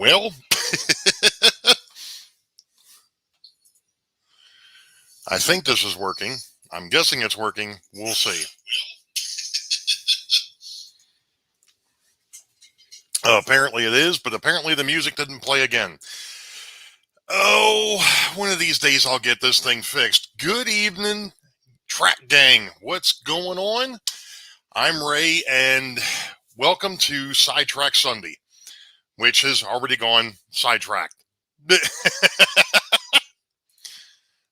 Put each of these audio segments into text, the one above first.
Well, I think this is working. I'm guessing it's working. We'll see. Apparently it is, but apparently the music didn't play again. Oh, one of these days I'll get this thing fixed. Good evening, Track Gang. What's going on? I'm Ray, and welcome to Sidetrack Sunday, which has already gone sidetracked.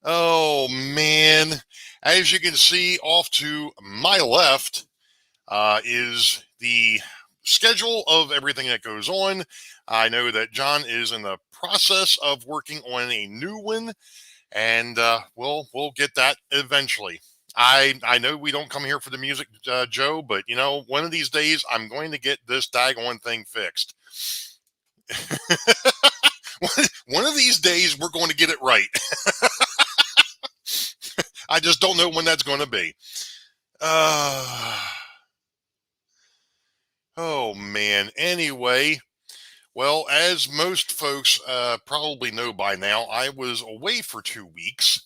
Oh, man. As you can see, off to my left is the schedule of everything that goes on. I know that John is in the process of working on a new one, and we'll get that eventually. I know we don't come here for the music, Joe, but you know, one of these days I'm going to get this daggone thing fixed. One of these days we're going to get it right. I just don't know when that's going to be. Oh, man. Anyway, well, as most folks probably know by now, I was away for 2 weeks.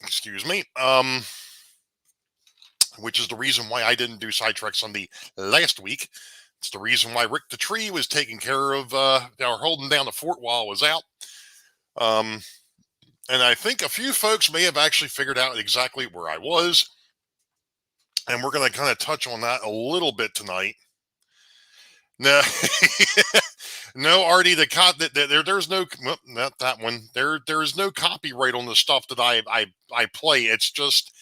Excuse me. Which is the reason why I didn't do Sidetrack Sunday last week. It's the reason why Rick the Tree was taking care of, or holding down the fort while I was out. And I think a few folks may have actually figured out exactly where I was. And we're going to kind of touch on that a little bit tonight. No, no, Artie, there's no, well, not that one. There's no copyright on the stuff that I play. It's just,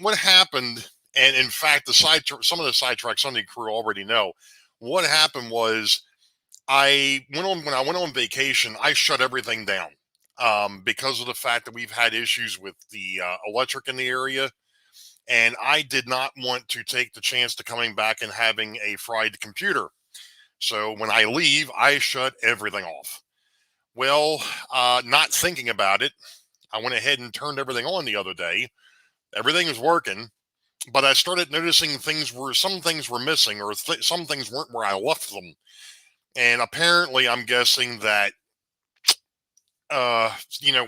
what happened, and in fact, some of the Sidetrack Sunday crew already know. What happened was, when I went on vacation, I shut everything down. Because of the fact that we've had issues with the electric in the area, and I did not want to take the chance to coming back and having a fried computer. So when I leave, I shut everything off. Well, not thinking about it, I went ahead and turned everything on the other day. Everything was working, but I started noticing some things were missing, or some things weren't where I left them. And apparently, I'm guessing that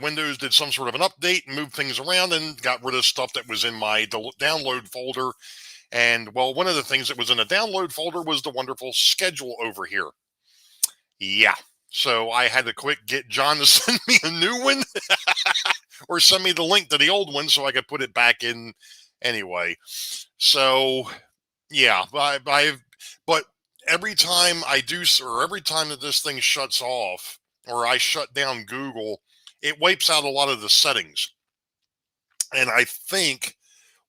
Windows did some sort of an update and moved things around and got rid of stuff that was in my download folder. And, well, one of the things that was in the download folder was the wonderful schedule over here. Yeah. So I had to get John to send me a new one or send me the link to the old one so I could put it back in anyway. So, yeah, but every time I do, or every time that this thing shuts off, or I shut down Google, it wipes out a lot of the settings. And I think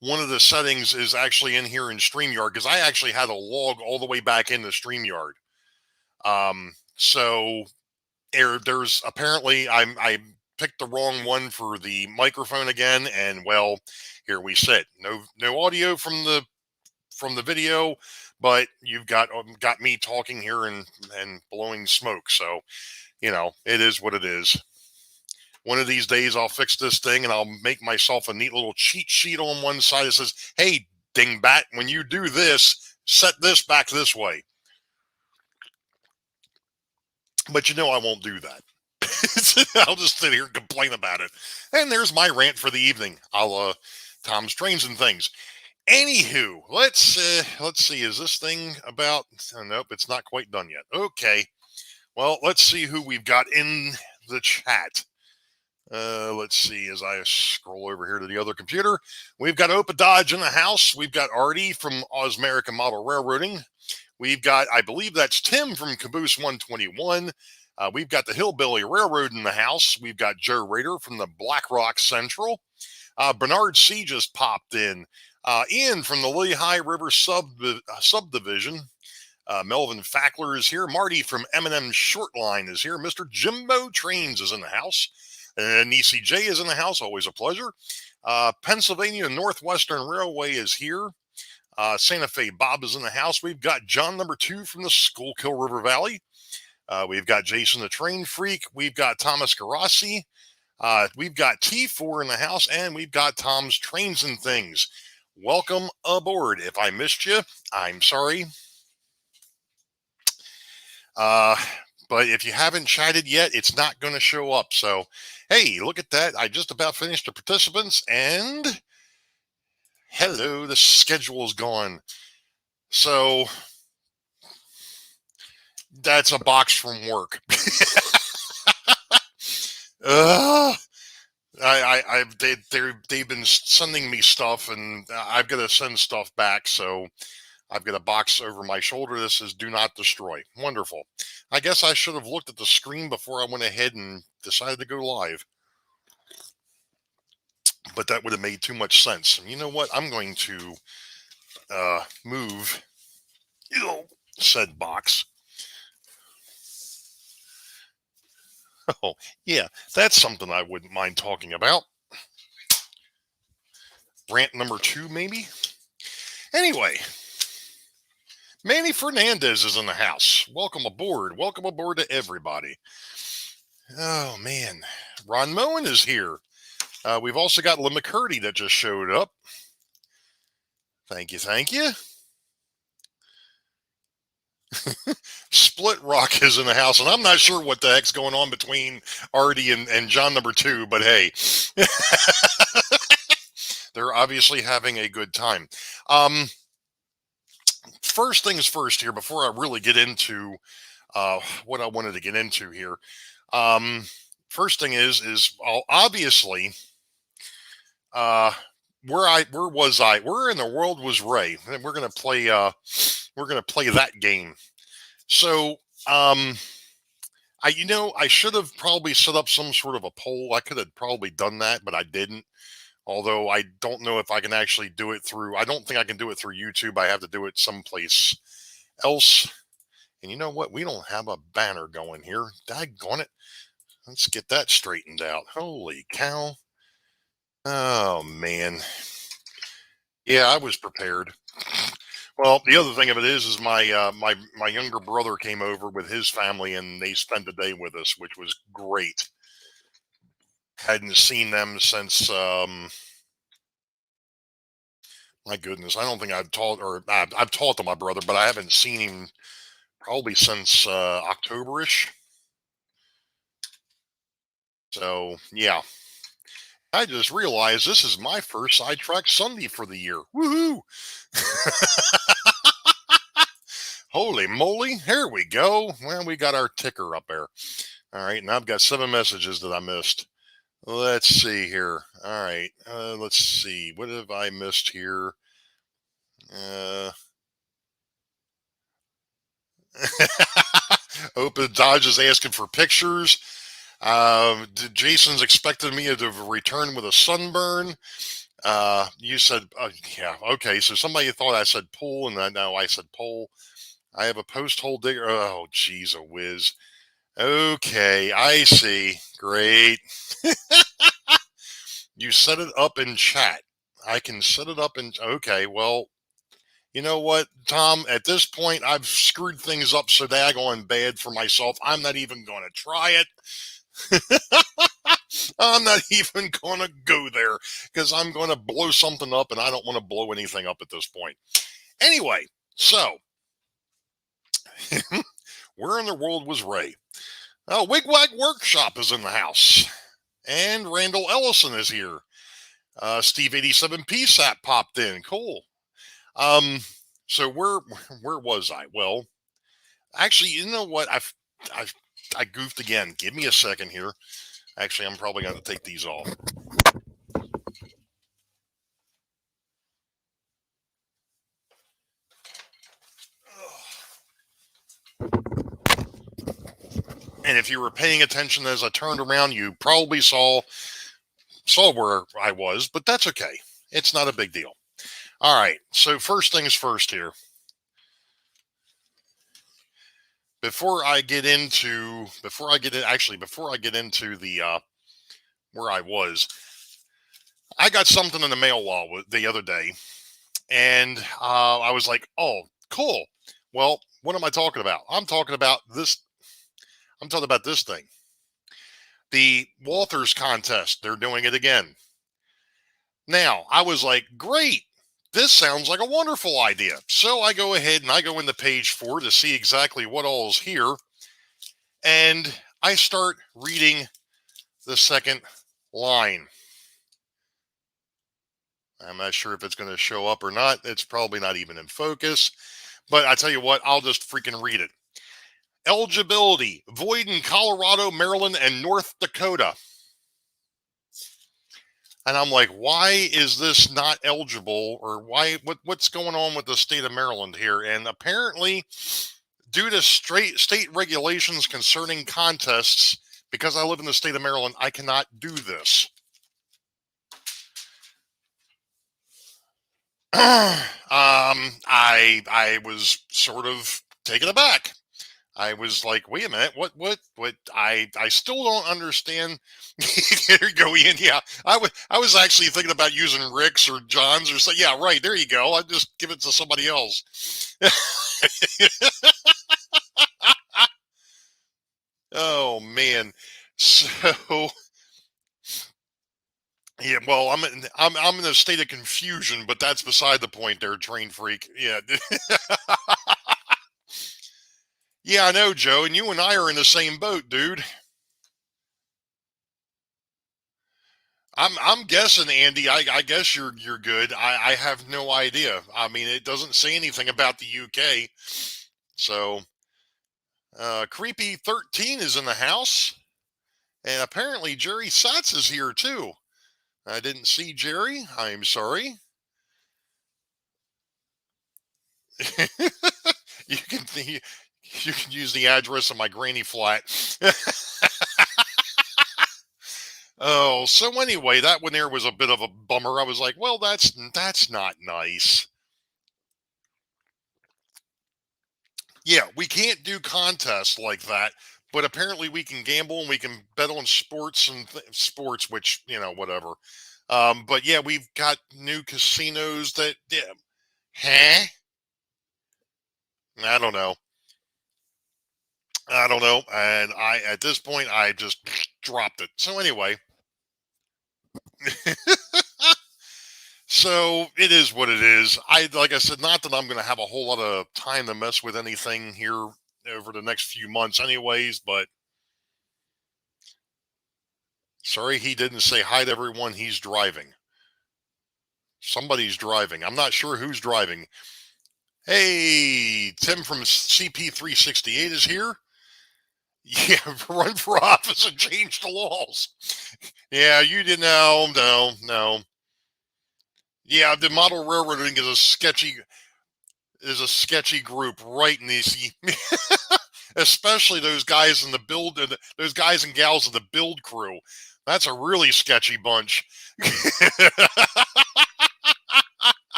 one of the settings is actually in here in StreamYard, because I actually had to log all the way back into StreamYard. So there's apparently I picked the wrong one for the microphone again, and well, here we sit. No audio from the video, but you've got me talking here and blowing smoke. So, you know, it is what it is. One of these days I'll fix this thing and I'll make myself a neat little cheat sheet on one side that says, hey, dingbat, when you do this, set this back this way. But you know I won't do that. I'll just sit here and complain about it. And there's my rant for the evening. I'll Tom's Trains and Things. Anywho, let's see. Is this thing about? Nope, it's not quite done yet. Okay. Well, let's see who we've got in the chat. Let's see as I scroll over here to the other computer. We've got Opa Dodge in the house. We've got Artie from Osmerican Model Railroading. We've got, I believe that's Tim from Caboose 121. We've got the Hillbilly Railroad in the house. We've got Joe Rader from the Black Rock Central. Bernard C. just popped in. Ian from the Lehigh River subdivision. Melvin Fackler is here. Marty from M&M Shortline is here. Mr. Jimbo Trains is in the house. Nissy J is in the house. Always a pleasure. Pennsylvania Northwestern Railway is here. Santa Fe Bob is in the house. We've got John number 2 from the Schuylkill River Valley. We've got Jason the Train Freak. We've got Thomas Garassi. We've got T4 in the house. And we've got Tom's Trains and Things. Welcome aboard. If I missed you, I'm sorry. Uh, but if you haven't chatted yet, it's not going to show up. So, hey, look at that. I just about finished the participants and hello, the schedule is gone. So that's a box from work. uh, they've been sending me stuff and I've got to send stuff back. So I've got a box over my shoulder that says "Do not destroy." Wonderful. I guess I should have looked at the screen before I went ahead and decided to go live. But that would have made too much sense. And you know what? I'm going to move said box. Oh, yeah, that's something I wouldn't mind talking about. Rant number 2, maybe? Anyway, Manny Fernandez is in the house. Welcome aboard. Welcome aboard to everybody. Oh, man. Ron Moen is here. We've also got Lynn McCurdy that just showed up. Thank you, thank you. Split Rock is in the house, and I'm not sure what the heck's going on between Artie and John number 2, but hey. They're obviously having a good time. First things first here, before I really get into what I wanted to get into here. First thing is obviously where was I? Where in the world was Ray? We're gonna play that game. So I should have probably set up some sort of a poll. I could have probably done that, but I didn't. Although I don't know if I can actually do it through, I don't think I can do it through YouTube. I have to do it someplace else. And you know what? We don't have a banner going here. Daggone it. Let's get that straightened out. Holy cow. Oh, man. Yeah, I was prepared. Well, the other thing of it is my my younger brother came over with his family and they spent the day with us, which was great. Hadn't seen them since my goodness, I don't think I've taught to my brother, but I haven't seen him probably since Octoberish. So yeah, I just realized this is my first sidetrack Sunday for the year. Woohoo! Holy moly! Here we go. Well, we got our ticker up there. All right, and I've got 7 messages that I missed. Let's see here. All right, let's see. What have I missed here? Open Dodge is asking for pictures. Jason's expected me to return with a sunburn. You said, yeah, okay. So somebody thought I said pool, and no, I said pole. I have a post hole digger. Oh, geez, a whiz. Okay, I see. Great. You set it up in chat. I can set it up in. Okay, well, you know what, Tom? At this point, I've screwed things up so daggone bad for myself. I'm not even going to try it. I'm not even going to go there because I'm going to blow something up, and I don't want to blow anything up at this point. Anyway, so where in the world was Ray? Oh, Wigwag Workshop is in the house, and Randall Ellison is here. Steve 87 PSAP popped in. Cool. So where was I? Well, actually, you know what? I goofed again. Give me a second here. Actually, I'm probably going to take these off. And if you were paying attention as I turned around, you probably saw where I was, but that's okay. It's not a big deal. All right. So first things first here. Before I get into the where I was, I got something in the mail the other day, and I was like, "Oh, cool." Well, what am I talking about? I'm talking about this thing. The Walters contest. They're doing it again. Now, I was like, "Great. This sounds like a wonderful idea." So I go ahead and I go into page 4 to see exactly what all is here. And I start reading the second line. I'm not sure if it's going to show up or not. It's probably not even in focus. But I tell you what, I'll just freaking read it. Eligibility, void in Colorado, Maryland, and North Dakota. And I'm like, why is this not eligible? Or what's going on with the state of Maryland here? And apparently, due to state regulations concerning contests, because I live in the state of Maryland, I cannot do this. I was sort of taken aback. I was like, wait a minute, what? I still don't understand. There you go, Ian. Yeah, I was actually thinking about using Rick's or John's or something. Yeah, right. There you go. I just give it to somebody else. Oh man. So yeah, well, I'm in a state of confusion, but that's beside the point. There, train freak. Yeah. Yeah, I know, Joe, and you and I are in the same boat, dude. I'm guessing, Andy. I guess you're good. I have no idea. I mean, it doesn't say anything about the UK. So, creepy 13 is in the house, and apparently Jerry Satz is here too. I didn't see Jerry. I'm sorry. you can you can use the address of my granny flat. Oh, so anyway, that one there was a bit of a bummer. I was like, well, that's not nice. Yeah, we can't do contests like that, but apparently we can gamble and we can bet on sports and sports, which whatever. But yeah, we've got new casinos that, yeah, huh? I don't know. I don't know. And at this point, I just dropped it. So anyway, so it is what it is. Like I said, not that I'm going to have a whole lot of time to mess with anything here over the next few months, anyways. But sorry, he didn't say hi to everyone. He's driving. Somebody's driving. I'm not sure who's driving. Hey, Tim from CP368 is here. Yeah, run for office and change the laws. Yeah, you did. No. Yeah, the model railroading is a sketchy group, right, Nissy? Especially those guys in the those guys and gals of the build crew. That's a really sketchy bunch.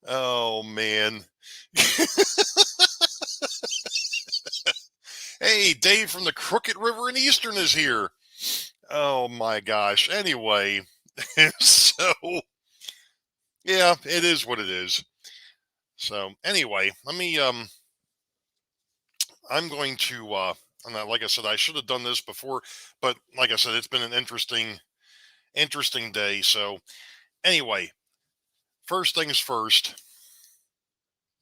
Oh man. Hey, Dave from the Crooked River in Eastern is here. Oh my gosh. Anyway, so yeah, it is what it is. So anyway, let me I'm going to and like I said, I should have done this before, but like I said, it's been an interesting day. So anyway, first things first,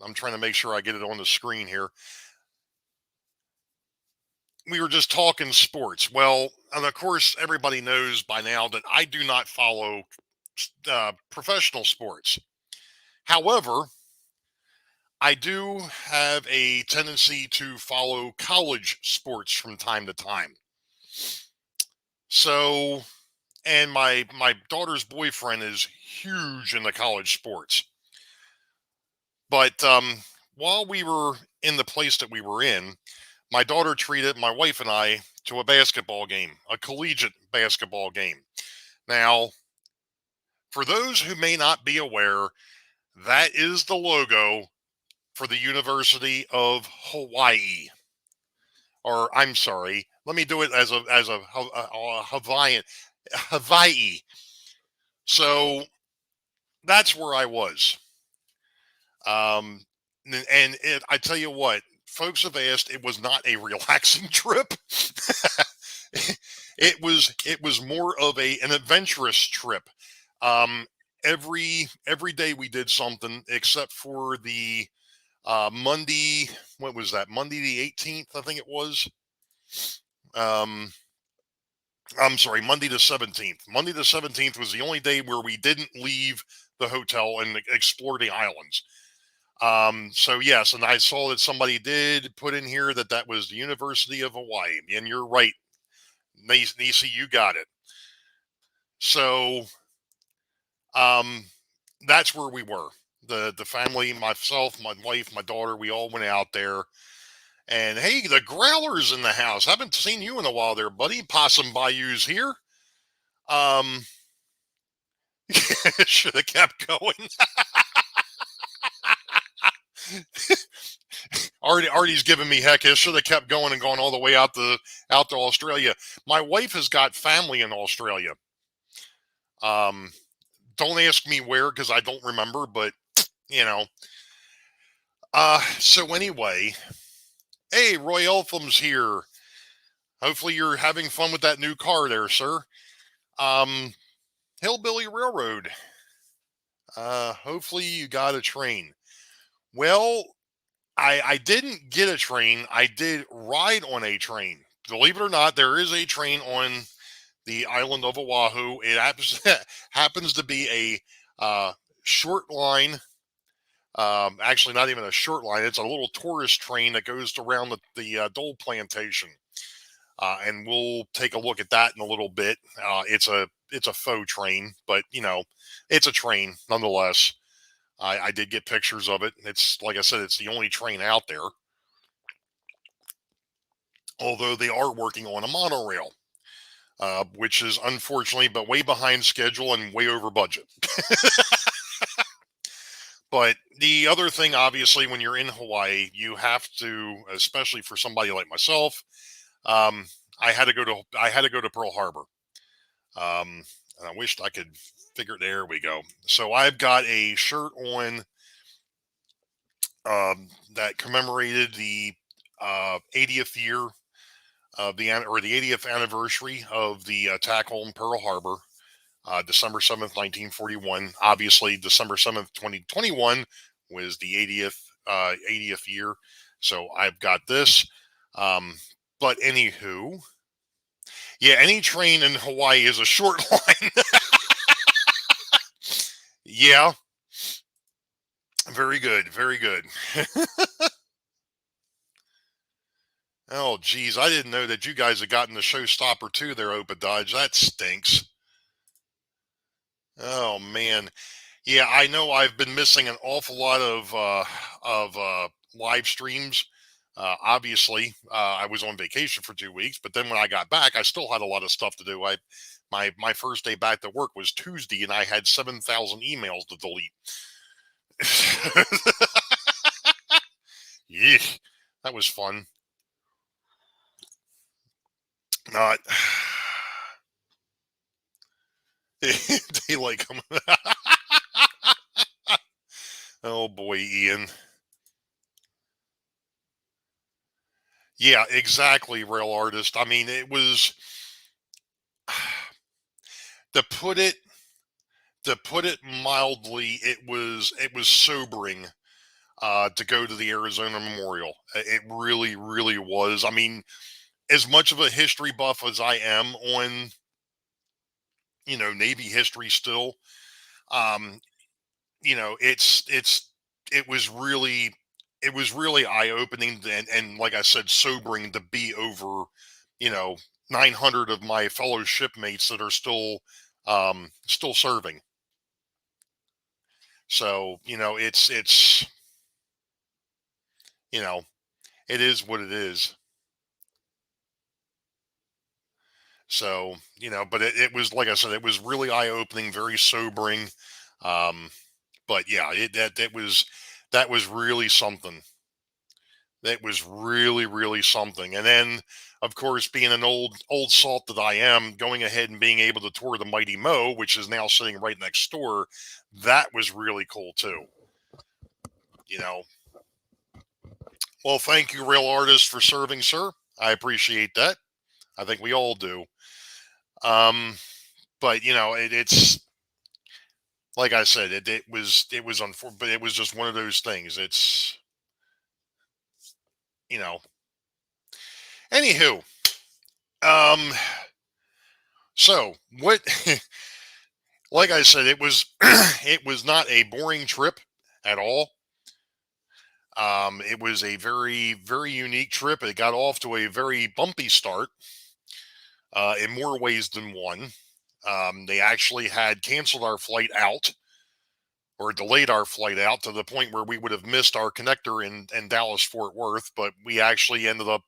I'm trying to make sure I get it on the screen here. We were just talking sports. Well, and of course, everybody knows by now that I do not follow professional sports. However, I do have a tendency to follow college sports from time to time. So, and my daughter's boyfriend is huge in the college sports. But while we were in the place that we were in, my daughter treated my wife and I to a basketball game, a collegiate basketball game. Now, for those who may not be aware, that is the logo for the University of Hawaii. Or I'm sorry, let me do it as a Hawaiian, Hawaii. So that's where I was. I tell you what, folks have asked. It was not a relaxing trip. it was more of an adventurous trip. Um, every day we did something except for the Monday, what was that? Monday the 18th, I think it was. Um, I'm sorry, Monday the 17th. Monday the 17th was the only day where we didn't leave the hotel and explore the islands. So yes, and I saw that somebody did put in here that that was the University of Hawaii, and you're right, Nissy, you got it. So, um, that's where we were. The family, myself, my wife, my daughter, we all went out there. And hey, the growler's in the house. Haven't seen you in a while there, buddy. Possum Bayou's here. Um, should have kept going. Artie's giving me heck. I should have kept going and gone all the way out to Australia. My wife has got family in Australia. Um, don't ask me where because I don't remember, but you know. So anyway, hey, Roy Eltham's here. Hopefully you're having fun with that new car there, sir. Um, Hillbilly Railroad. Hopefully you got a train. Well, I didn't get a train. I did ride on a train. Believe it or not, there is a train on the island of Oahu. It happens happens to be a short line. Actually, not even a short line. It's a little tourist train that goes around the Dole Plantation, and we'll take a look at that in a little bit. It's a faux train, but you know, it's a train nonetheless. I did get pictures of it. It's like I said, it's the only train out there. Although they are working on a monorail, which is unfortunately, but way behind schedule and way over budget. But the other thing, obviously, when you're in Hawaii, you have to, especially for somebody like myself, um, I had to go to Pearl Harbor. And I wished I could figure. There we go. So I've got a shirt on that commemorated the 80th year of the 80th anniversary of the attack on Pearl Harbor, December 7th, 1941. Obviously, December 7th, 2021 was the 80th year. So I've got this. Um, but anywho, yeah, any train in Hawaii is a short line. Yeah, very good, very good. Oh, geez, I didn't know that you guys had gotten the showstopper too there, Opa Dodge. That stinks. Oh man, yeah, I know I've been missing an awful lot of live streams. Obviously, I was on vacation for 2 weeks, but then when I got back, I still had a lot of stuff to do. My first day back to work was Tuesday, and I had 7,000 emails to delete. Yeah, that was fun. Not daylight coming. Oh boy, Ian. Yeah, exactly, Rail Artist. I mean, it was to put it to put it mildly, it was sobering to go to the Arizona Memorial. It really, really was. I mean, as much of a history buff as I am on, Navy history still, um, it was really eye opening and like I said, sobering to be over, you know, 900 of my fellow shipmates that are still serving. So, you know, it is what it is. So, but it was, like I said, it was really eye opening, very sobering. Um, but yeah, that was really something. That was really, really something. And then, of course, being an old salt that I am, going ahead and being able to tour the Mighty Mo, which is now sitting right next door, that was really cool too. You know, well, thank you, Real Artist, for serving, sir. I appreciate that. I think we all do. Um, but it's like I said, it was but it was just one of those things. you know, anywho, um, so what, like I said, it was, it was not a boring trip at all. It was a very, very unique trip. It got off to a very bumpy start, in more ways than one. They actually had canceled our flight out or delayed our flight out to the point where we would have missed our connector in Dallas Fort Worth, but we actually ended up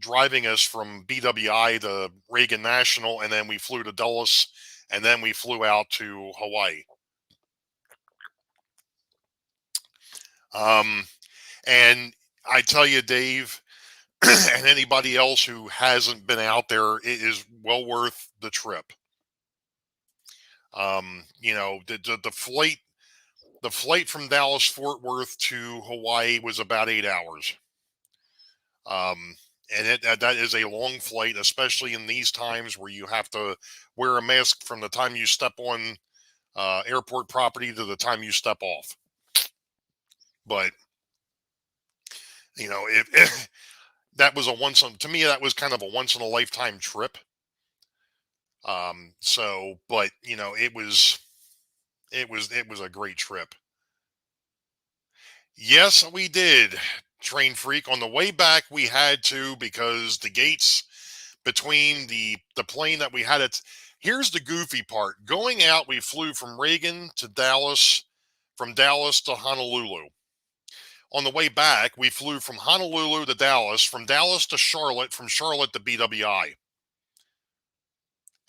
driving us from BWI to Reagan National, and then we flew to Dulles, and then we flew out to Hawaii. Um, and I tell you, Dave, and anybody else who hasn't been out there, it is well worth the trip. The flight from Dallas Fort Worth to Hawaii was about 8 hours. And that is a long flight, especially in these times where you have to wear a mask from the time you step on airport property to the time you step off. But if that was to me that was kind of a once in a lifetime trip. But it was a great trip. Yes, we did. Train freak. On the way back, we had to, because the gates between the plane that we had it. Here's the goofy part. Going out, we flew from Reagan to Dallas, from Dallas to Honolulu. On the way back, we flew from Honolulu to Dallas, from Dallas to Charlotte, from Charlotte to BWI.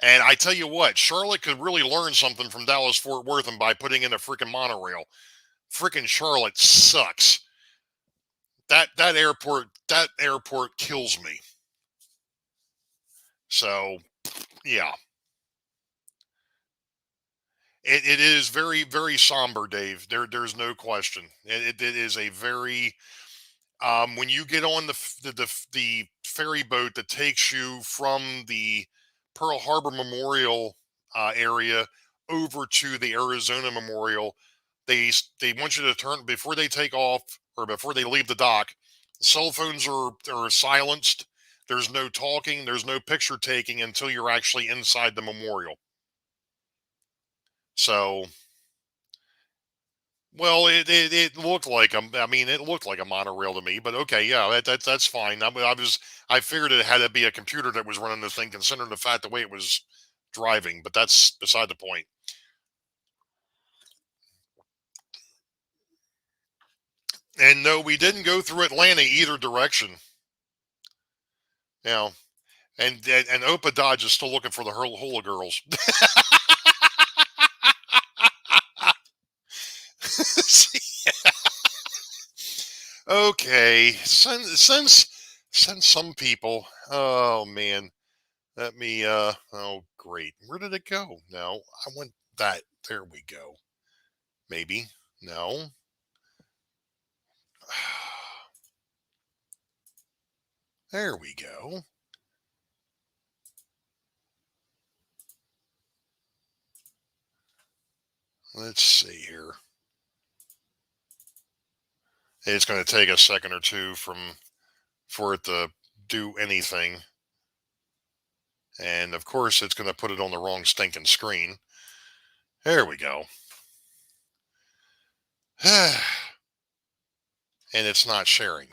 And I tell you what, Charlotte could really learn something from Dallas Fort Worth and by putting in a freaking monorail. Freaking Charlotte sucks. That airport kills me. So yeah, it is very, very somber, Dave. There's no question. It is a very when you get on the ferry boat that takes you from the Pearl Harbor Memorial area over to the Arizona Memorial, they want you to turn before they take off or before they leave the dock. Cell phones are silenced. There's no talking. There's no picture taking until you're actually inside the memorial. So, well, it looked like it looked like a monorail to me, but okay, yeah, that's fine. I figured it had to be a computer that was running the thing, considering the fact the way it was driving, but that's beside the point. And no, we didn't go through Atlanta either direction. You know, and Opa Dodge is still looking for the Hula Girls. Okay, send some people. Oh man, let me. Oh great, where did it go? No, I want that. There we go. Maybe no. There we go. Let's see here. It's going to take a second or two for it to do anything, and of course, it's going to put it on the wrong stinking screen. There we go. And it's not sharing.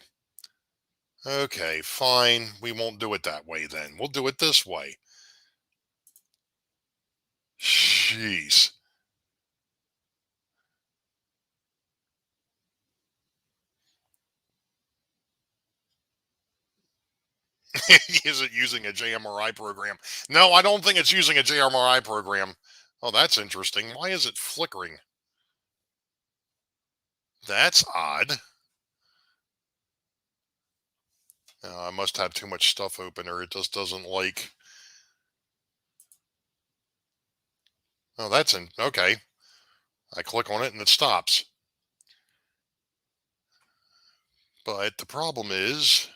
Okay, fine. We won't do it that way then. We'll do it this way. Jeez. Is it using a JMRI program? No, I don't think it's using a JMRI program. Oh, that's interesting. Why is it flickering? That's odd. I must have too much stuff open or it just doesn't like. Oh, okay. I click on it and it stops. But the problem is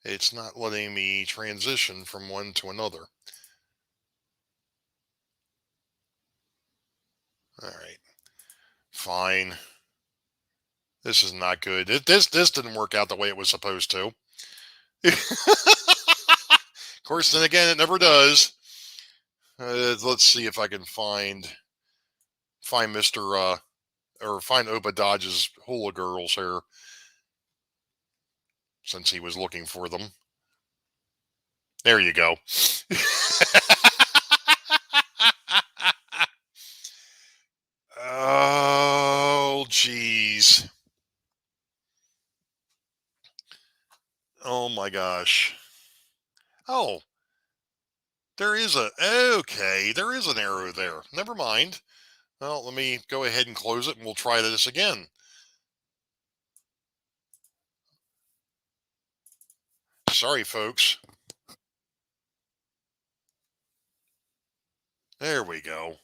it's not letting me transition from one to another. All right. Fine. This is not good. This didn't work out the way it was supposed to. Of course, then again, it never does. Let's see if I can find Mister or find Oba Dodge's hula girls here, since he was looking for them. There you go. Oh, jeez. Oh my gosh. Oh, there is an arrow there. Never mind. Well, let me go ahead and close it and we'll try this again. Sorry, folks. There we go.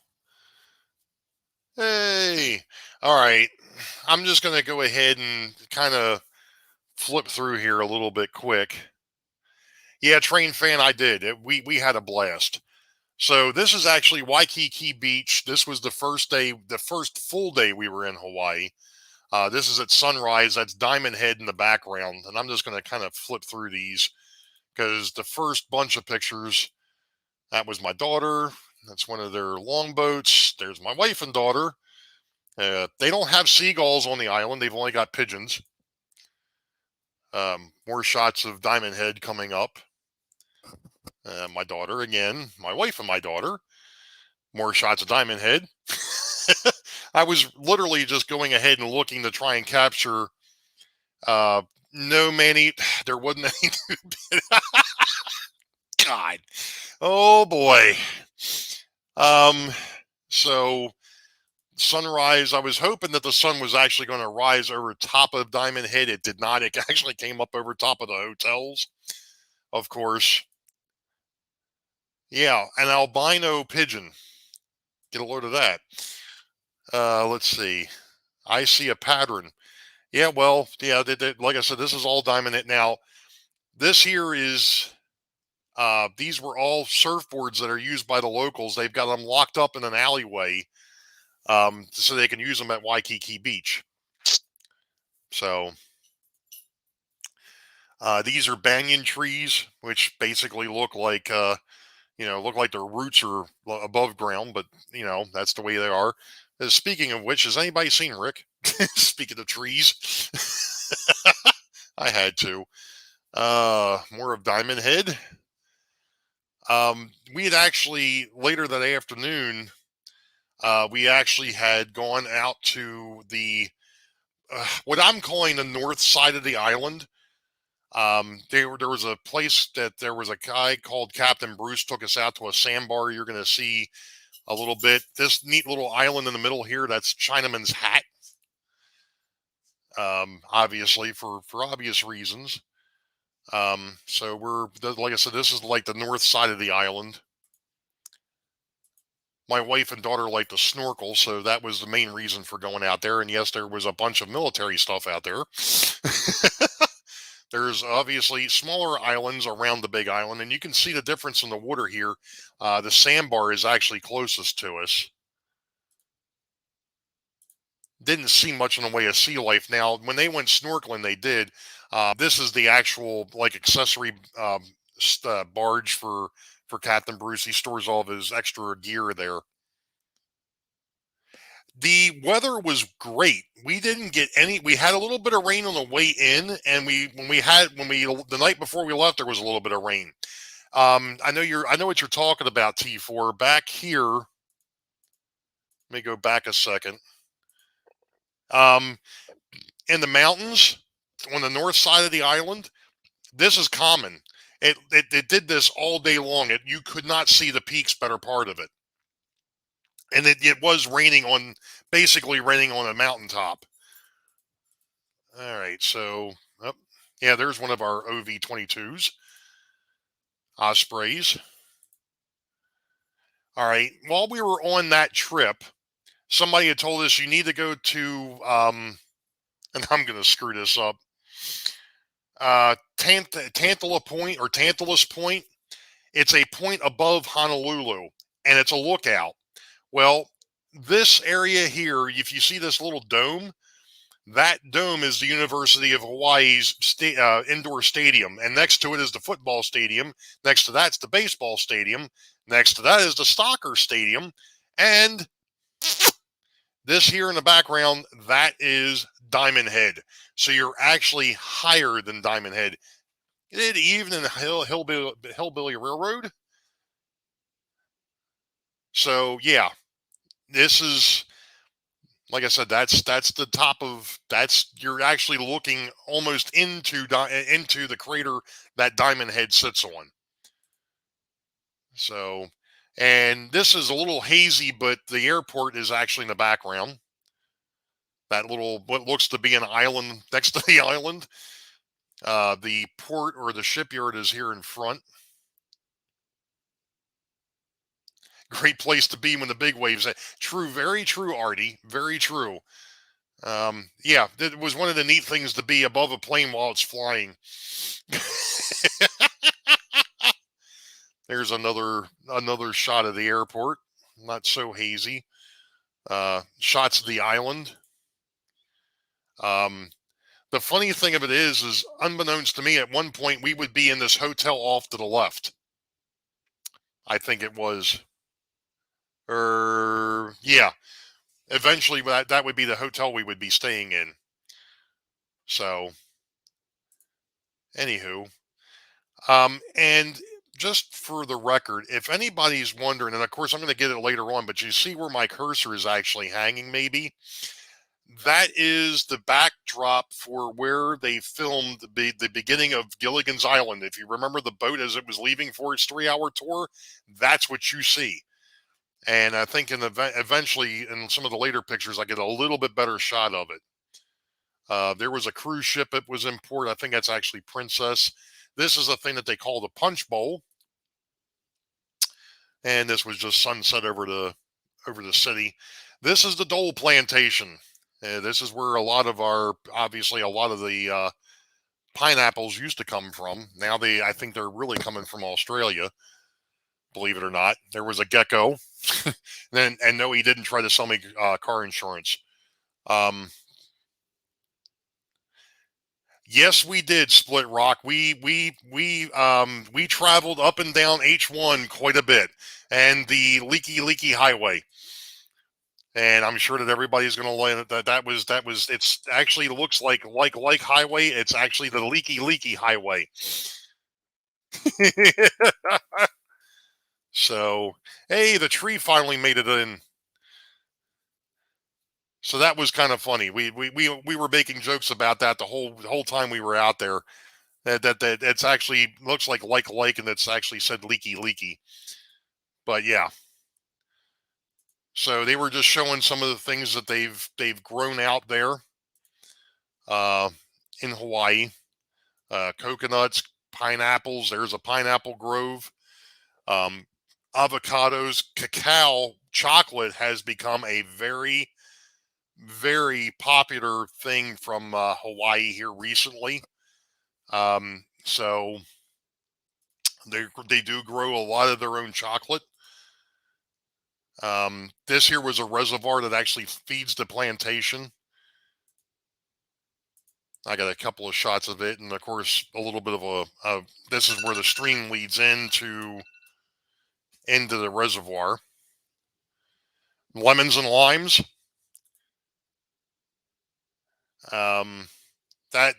Hey. All right. I'm just going to go ahead and kind of flip through here a little bit quick. Yeah, train fan, I did. We had a blast. So this is actually Waikiki Beach. This was the first day, the first full day we were in Hawaii. This is at sunrise. That's Diamond Head in the background. And I'm just going to kind of flip through these because the first bunch of pictures, that was my daughter. That's one of their longboats. There's my wife and daughter. They don't have seagulls on the island. They've only got pigeons. More shots of Diamond Head coming up. My daughter again, my wife and my daughter. More shots of Diamond Head. I was literally just going ahead and looking to try and capture. No, Manny, there wasn't any. God, oh boy. So sunrise. I was hoping that the sun was actually going to rise over top of Diamond Head. It did not. It actually came up over top of the hotels. Of course. Yeah, an albino pigeon. Get a load of that. Let's see. I see a pattern. Yeah, well, yeah, like I said, this is all Diamond Head. Now, this here is, these were all surfboards that are used by the locals. They've got them locked up in an alleyway so they can use them at Waikiki Beach. So, these are banyan trees, which basically look like, look like their roots are above ground, but, that's the way they are. Speaking of which, has anybody seen Rick? Speaking of trees, I had to. More of Diamond Head. We had actually, later that afternoon, we actually had gone out to the, what I'm calling the north side of the island. There was a place that there was a guy called Captain Bruce took us out to a sandbar. You're going to see a little bit. This neat little island in the middle here, that's Chinaman's Hat. Obviously for obvious reasons. So like I said, this is like the north side of the island. My wife and daughter like to snorkel, so that was the main reason for going out there. And yes, there was a bunch of military stuff out there. There's obviously smaller islands around the big island, and you can see the difference in the water here. The sandbar is actually closest to us. Didn't see much in the way of sea life. Now, when they went snorkeling, they did. This is the actual like accessory barge for Captain Bruce. He stores all of his extra gear there. The weather was great. We didn't get any. We had a little bit of rain on the way in, and the night before we left, there was a little bit of rain. I know what you're talking about, T4. Back here, let me go back a second. In the mountains on the north side of the island, this is common. It did this all day long. You could not see the peaks better part of it. And it was basically raining on a mountaintop. All right, so, yeah, there's one of our OV-22s. Ospreys. All right, while we were on that trip, somebody had told us you need to go to, and I'm going to screw this up, Tantala Point or Tantalus Point. It's a point above Honolulu, and it's a lookout. Well, this area here, if you see this little dome, that dome is the University of Hawaii's indoor stadium, and next to it is the football stadium. Next to that's the baseball stadium. Next to that is the soccer stadium, and this here in the background, that is Diamond Head. So you're actually higher than Diamond Head. Even in Hillbilly Railroad. So yeah, this is, like I said, that's the top of that's you're actually looking almost into the crater that Diamond Head sits on. So, and this is a little hazy, but the airport is actually in the background. That little what looks to be an island next to the island. The port or the shipyard is here in front. Great place to be when the big waves. True, very true, Artie. Very true. Yeah, it was one of the neat things to be above a plane while it's flying. There's another shot of the airport. Not so hazy. Shots of the island. The funny thing of it is unbeknownst to me, at one point we would be in this hotel off to the left. I think it was. Yeah. Eventually, that would be the hotel we would be staying in. So, anywho, and just for the record, if anybody's wondering, and of course I'm going to get it later on, but you see where my cursor is actually hanging, maybe that is the backdrop for where they filmed the beginning of Gilligan's Island. If you remember the boat as it was leaving for its 3-hour tour, that's what you see. And I think eventually in some of the later pictures, I get a little bit better shot of it. There was a cruise ship that was in port. I think that's actually Princess. This is a thing that they call the Punch Bowl, and this was just sunset over the city. This is the Dole Plantation. This is where obviously a lot of the pineapples used to come from. Now I think they're really coming from Australia. Believe it or not, there was a gecko. and no, he didn't try to sell me car insurance. Yes, we did, Split Rock. We traveled up and down H1 quite a bit, and the leaky highway. And I'm sure that everybody's going to learn that was. It's actually looks like highway. It's actually the leaky highway. So, hey, the tree finally made it in. So that was kind of funny. We were making jokes about that the whole time we were out there. That it's actually looks like and it's actually said leaky. But yeah. So they were just showing some of the things that they've grown out there in Hawaii. Coconuts, pineapples. There's a pineapple grove. Avocados, cacao, chocolate has become a very, very popular thing from Hawaii here recently. So they do grow a lot of their own chocolate. This here was a reservoir that actually feeds the plantation. I got a couple of shots of it, and of course a little bit of this is where the stream leads into the reservoir. Lemons and limes. That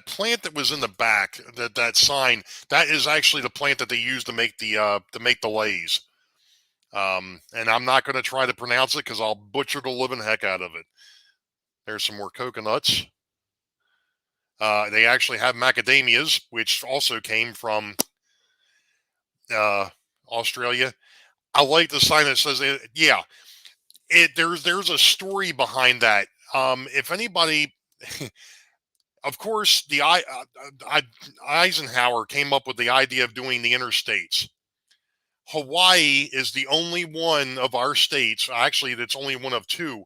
plant that was in the back, that sign, that is actually the plant that they use to make the leis. And I'm not going to try to pronounce it because I'll butcher the living heck out of it. There's some more coconuts. They actually have macadamias, which also came from Australia. I like the sign that says, there's a story behind that. If anybody, of course, Eisenhower came up with the idea of doing the interstates. Hawaii is the only one of our states. Actually, that's only one of two.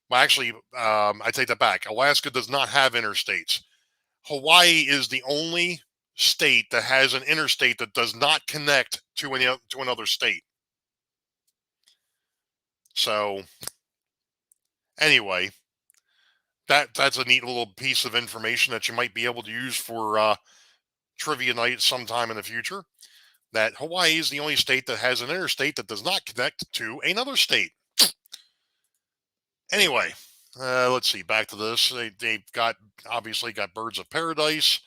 Well, actually, I take that back. Alaska does not have interstates. Hawaii is the only state that has an interstate that does not connect to another state. So anyway, that's a neat little piece of information that you might be able to use for trivia night sometime in the future. That Hawaii is the only state that has an interstate that does not connect to another state. Anyway, let's see. Back to this. They've got obviously got birds of paradise.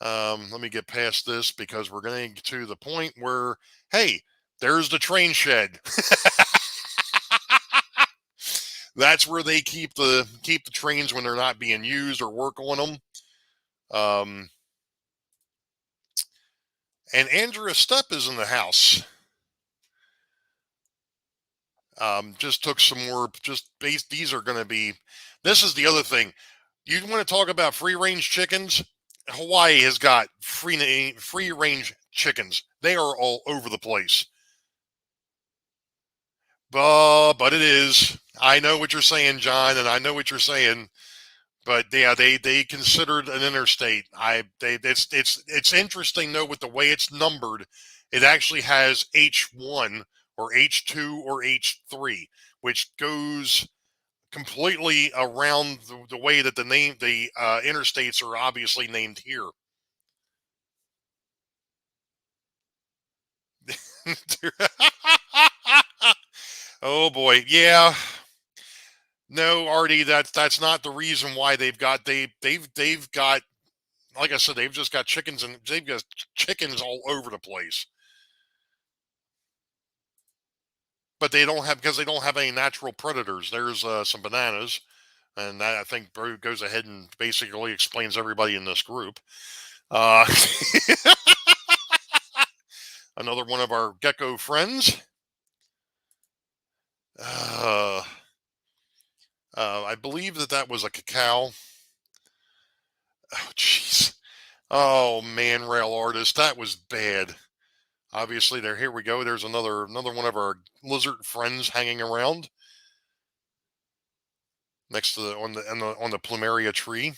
Let me get past this because we're getting to the point where, hey, there's the train shed. That's where they keep the trains when they're not being used or work on them. And Andrea Stepp is in the house. Just took some more. These are going to be. This is the other thing. You want to talk about free range chickens? Hawaii has got free range chickens. They are all over the place. But it is. I know what you're saying, John, and I know what you're saying. But yeah, they considered an interstate. It's interesting though with the way it's numbered. It actually has H1 or H2 or H3, which goes completely around the way that the interstates are obviously named here. Oh boy, yeah. No, Artie, that's not the reason why they've got, like I said, they've just got chickens, and they've got chickens all over the place. But they don't have, because they don't have any natural predators. There's some bananas, and that I think goes ahead and basically explains everybody in this group. Uh, another one of our gecko friends. Uh, I believe that was a cacao. Oh, jeez. Oh man, rail artist, that was bad. Obviously, there. Here we go. There's another one of our lizard friends hanging around next to the plumeria tree.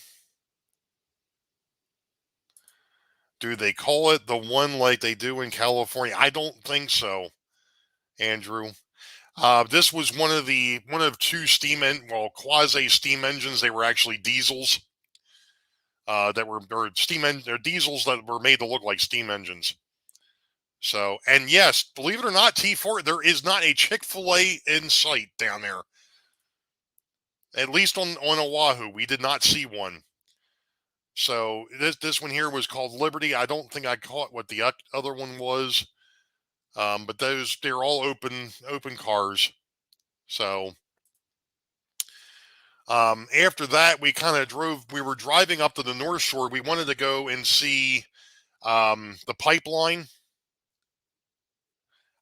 Do they call it the one like they do in California? I don't think so, Andrew. This was one of two quasi steam engines. They were actually diesels. That were or they're diesels that were made to look like steam engines. So, and yes, believe it or not, T4, there is not a Chick-fil-A in sight down there. At least on Oahu, we did not see one. So this one here was called Liberty. I don't think I caught what the other one was, but they're all open cars. So after that, we kind of drove. We were driving up to the North Shore. We wanted to go and see the pipeline.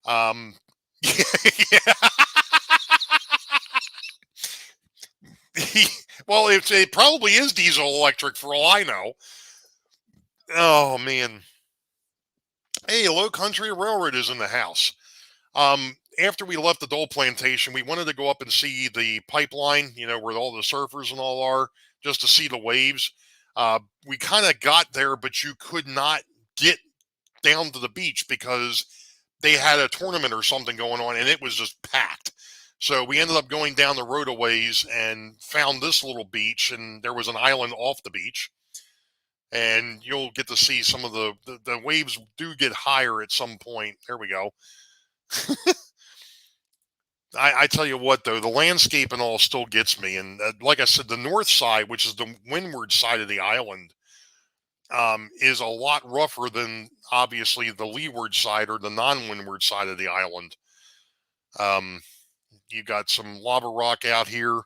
Yeah. Well, it probably is diesel electric for all I know. Oh man. Hey, Low Country Railroad is in the house. After we left the Dole Plantation, we wanted to go up and see the pipeline, where all the surfers and all are, just to see the waves. We kind of got there, but you could not get down to the beach because they had a tournament or something going on, and it was just packed. So we ended up going down the road a ways and found this little beach, and there was an island off the beach. And you'll get to see some of the waves do get higher at some point. There we go. I tell you what, though, the landscape and all still gets me. And like I said, the north side, which is the windward side of the island, is a lot rougher than obviously the leeward side or the non-windward side of the island. You got some lava rock out here.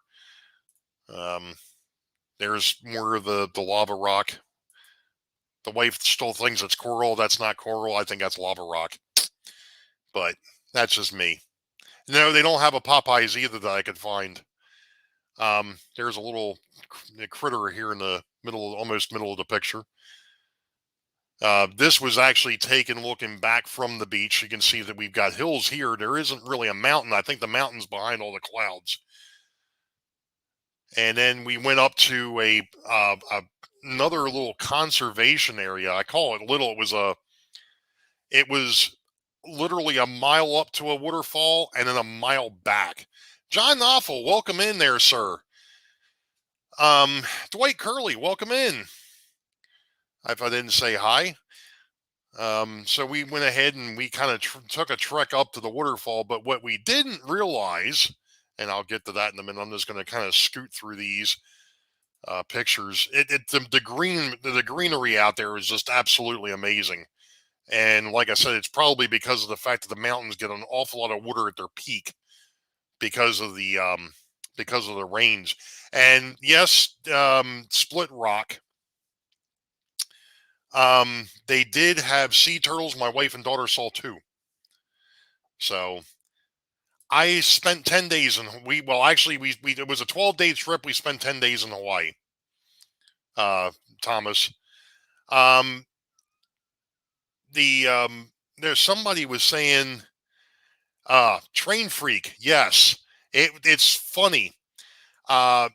There's more of the lava rock. The wife still thinks it's coral. That's not coral. I think that's lava rock. But that's just me. No, they don't have a Popeyes either that I could find. There's a little critter here in the almost middle of the picture. This was actually taken looking back from the beach. You can see that we've got hills here. There isn't really a mountain. I think the mountain's behind all the clouds. And then we went up to another little conservation area. I call it little. It was literally a mile up to a waterfall and then a mile back. John Knopfel, welcome in there, sir. Dwight Curley, welcome in. If I didn't say hi. So we went ahead and we kind of took a trek up to the waterfall, but what we didn't realize, and I'll get to that in a minute, I'm just going to kind of scoot through these pictures. The greenery out there is just absolutely amazing. And like I said, it's probably because of the fact that the mountains get an awful lot of water at their peak because of the rains. And yes, Split Rock. They did have sea turtles. My wife and daughter saw 2. So I spent 10 days in actually we it was a 12-day trip. We spent 10 days in Hawaii. Thomas. Um There's somebody was saying train freak. Yes. It's funny. Uh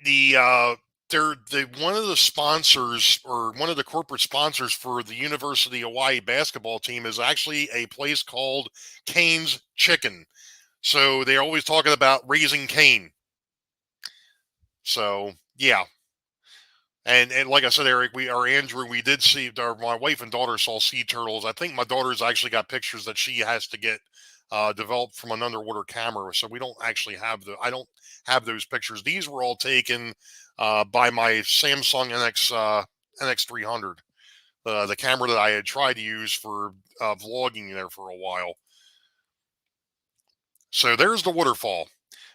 the they're one of the sponsors, or one of the corporate sponsors for the University of Hawaii basketball team, is actually a place called Cane's Chicken. So they're always talking about Raising Cane. So yeah. And like I said, Eric, Andrew, we did see my wife and daughter saw sea turtles. I think my daughter's actually got pictures that she has to get developed from an underwater camera. So we don't actually have I don't have those pictures. These were all taken by my Samsung NX300, the camera that I had tried to use for vlogging there for a while. So there's the waterfall.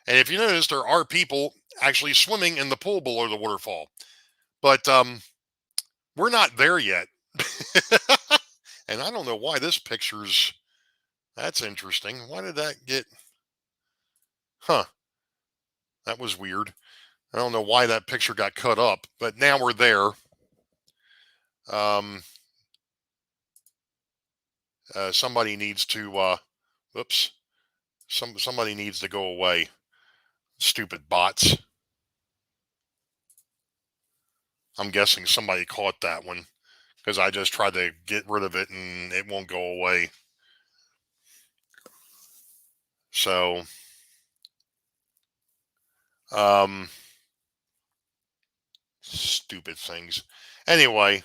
And if you notice, there are people actually swimming in the pool below the waterfall. But we're not there yet. And I don't know why this picture's... That's interesting. Why did that get... Huh. That was weird. I don't know why that picture got cut up, but now we're there. Somebody needs to... Oops. Somebody needs to go away. Stupid bots. I'm guessing somebody caught that one, because I just tried to get rid of it and it won't go away. So, stupid things. Anyway,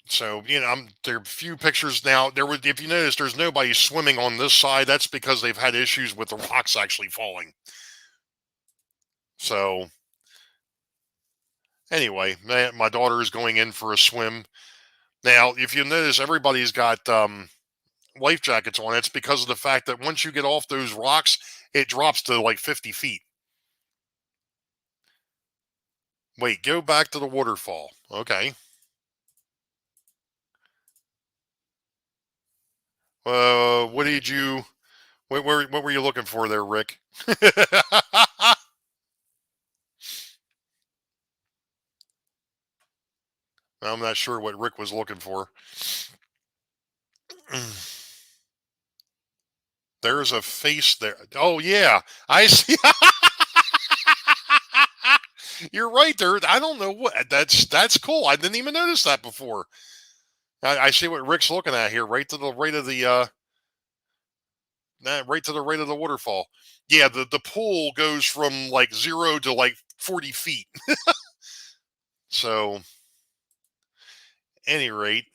so there are a few pictures now. If you notice, there's nobody swimming on this side. That's because they've had issues with the rocks actually falling. So, anyway, my daughter is going in for a swim. Now, if you notice, everybody's got life jackets on. It's because of the fact that once you get off those rocks, it drops to like 50 feet. Wait, go back to the waterfall. Okay. What did you... What were you looking for there, Rick? I'm not sure what Rick was looking for. There's a face there. Oh yeah, I see. You're right there. I don't know what that's cool. I didn't even notice that before. I see what Rick's looking at here, right to the right of the right to the right of the waterfall. Yeah, the pool goes from like 0 to like 40 feet. So, any rate,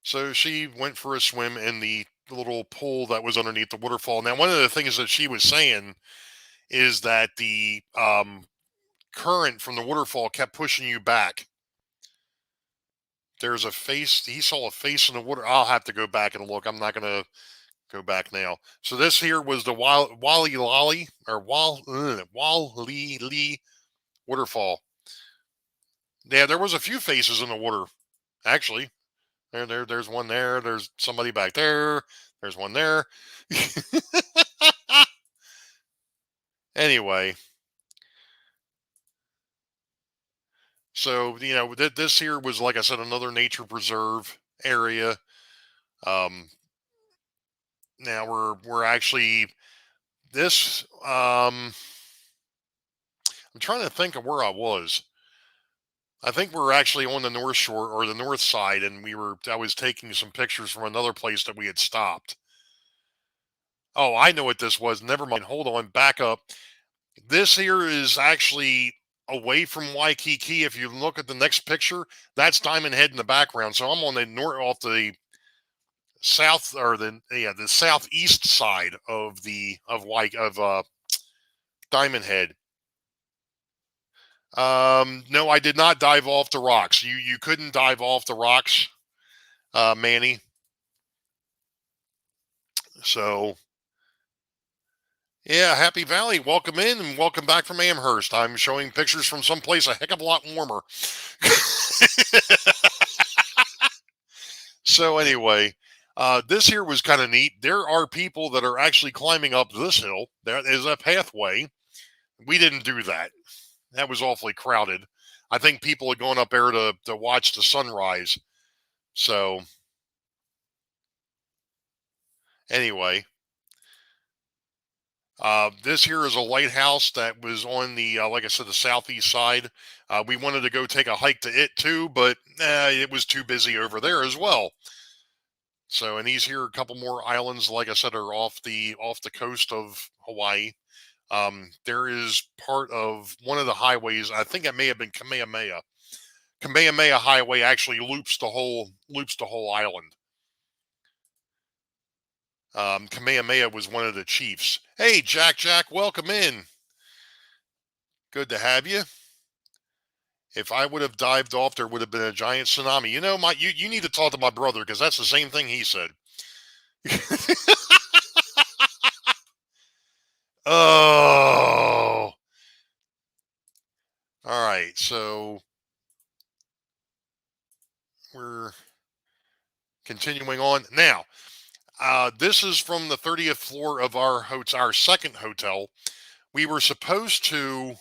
so she went for a swim in the little pool that was underneath the waterfall. Now, one of the things that she was saying is that the current from the waterfall kept pushing you back. There's a face. He saw a face in the water. I'll have to go back and look. I'm not going to go back now. So this here was the Wali Lali, or Wali Lee waterfall. Yeah, there was a few faces in the water, actually. There's one there. There's somebody back there. There's one there. Anyway, so this here was, like I said, another nature preserve area. Now we're actually this. I'm trying to think of where I was. I think we're actually on the North Shore or the North Side, and I was taking some pictures from another place that we had stopped. Oh, I know what this was. Never mind. Hold on. Back up. This here is actually away from Waikiki. If you look at the next picture, that's Diamond Head in the background. So I'm on the north, off the south, or the southeast side of Diamond Head. No, I did not dive off the rocks. You couldn't dive off the rocks, Manny. So yeah, Happy Valley, welcome in and welcome back from Amherst. I'm showing pictures from someplace a heck of a lot warmer. So anyway, this here was kind of neat. There are people that are actually climbing up this hill. There is a pathway. We didn't do that. That was awfully crowded. I think people had gone up there to watch the sunrise. So anyway, this here is a lighthouse that was on the, like I said, the southeast side. We wanted to go take a hike to it too, but it was too busy over there as well. So, and these here, a couple more islands, like I said, are off the coast of Hawaii. There is part of one of the highways. I think it may have been Kamehameha. Kamehameha Highway actually loops the whole island. Kamehameha was one of the chiefs. Hey, Jack, welcome in. Good to have you. If I would have dived off, there would have been a giant tsunami. You know, you need to talk to my brother because that's the same thing he said. Oh, all right. So we're continuing on now. This is from the 30th floor of our second hotel. We were supposed to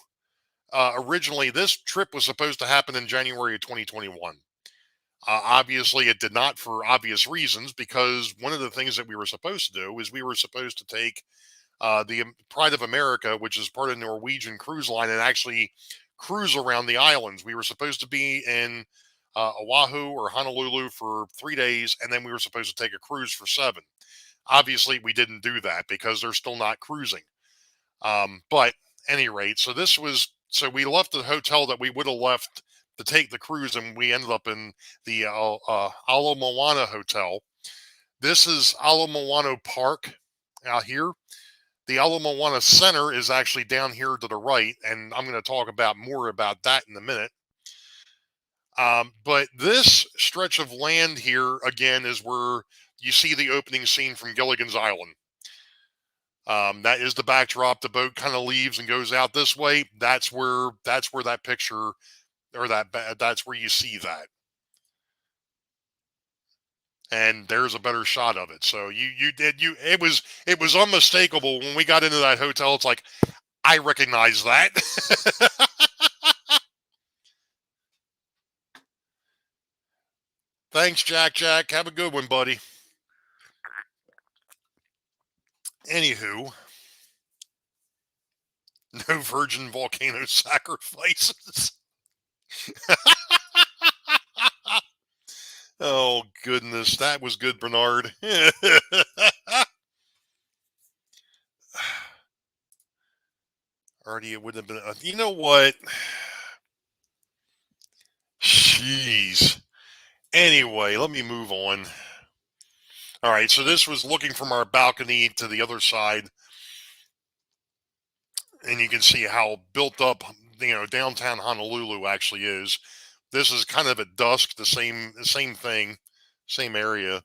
originally, this trip was supposed to happen in January of 2021. Obviously, it did not for obvious reasons, because one of the things that we were supposed to do is we were supposed to take the Pride of America, which is part of Norwegian Cruise Line, and actually cruise around the islands. We were supposed to be in Oahu or Honolulu for 3 days, and then we were supposed to take a cruise for 7. Obviously, we didn't do that because they're still not cruising. But any rate, so we left the hotel that we would have left to take the cruise, and we ended up in the Ala Moana Hotel. This is Ala Moana Park out here. The Ala Moana Center is actually down here to the right, and I'm going to talk about more about that in a minute. But this stretch of land here again is where you see the opening scene from Gilligan's Island. That is the backdrop. The boat kind of leaves and goes out this way. That's where that picture, or that's where you see that. And there's a better shot of it. So it was unmistakable when we got into that hotel. It's like, I recognize that. Thanks, Jack. Have a good one, buddy. Anywho, no virgin volcano sacrifices. Oh goodness, that was good, Bernard. Already, it would have been. You know what? Jeez. Anyway, let me move on. All right, so this was looking from our balcony to the other side, and you can see how built up, downtown Honolulu actually is. This is kind of at dusk, the same thing, same area.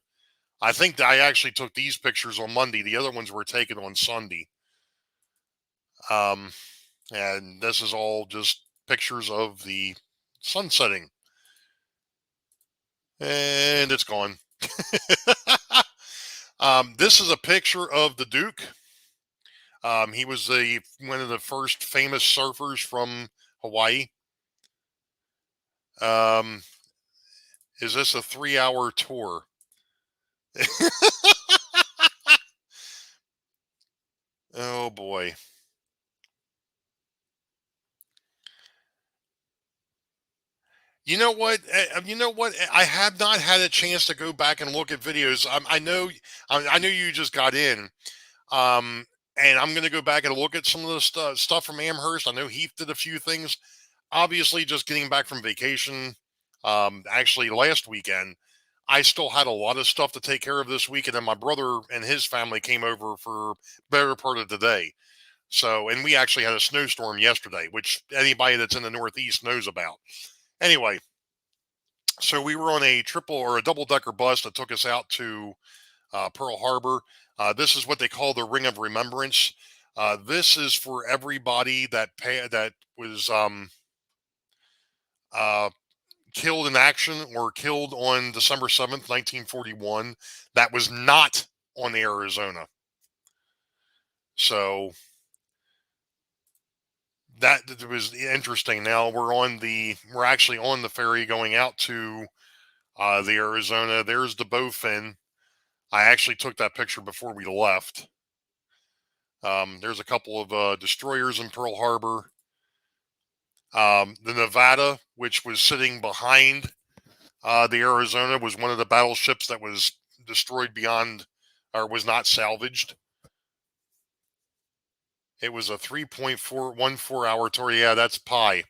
I think I actually took these pictures on Monday. The other ones were taken on Sunday. Um, and this is all just pictures of the sun setting, and it's gone. This is a picture of the Duke. He was one of the first famous surfers from Hawaii. Um, is this a 3-hour tour? Oh boy. You know what? You know what? I have not had a chance to go back and look at videos. I know you just got in, um, and I'm going to go back and look at some of the stuff from Amherst. I know Heath did a few things. Obviously, just getting back from vacation, actually last weekend, I still had a lot of stuff to take care of this week, and then my brother and his family came over for better part of the day. So, and we actually had a snowstorm yesterday, which anybody that's in the Northeast knows about. Anyway, so we were on a triple or a double decker bus that took us out to Pearl Harbor. This is what they call the Ring of Remembrance. This is for everybody that was uh, killed in action or killed on December 7th, 1941. That was not on the Arizona. So that was interesting. Now we're actually on the ferry going out to the Arizona. There's the bowfin. I actually took that picture before we left. There's a couple of destroyers in Pearl Harbor. The Nevada, which was sitting behind the Arizona, was one of the battleships that was destroyed beyond or was not salvaged. It was a 3.414 hour tour. Yeah, that's pi.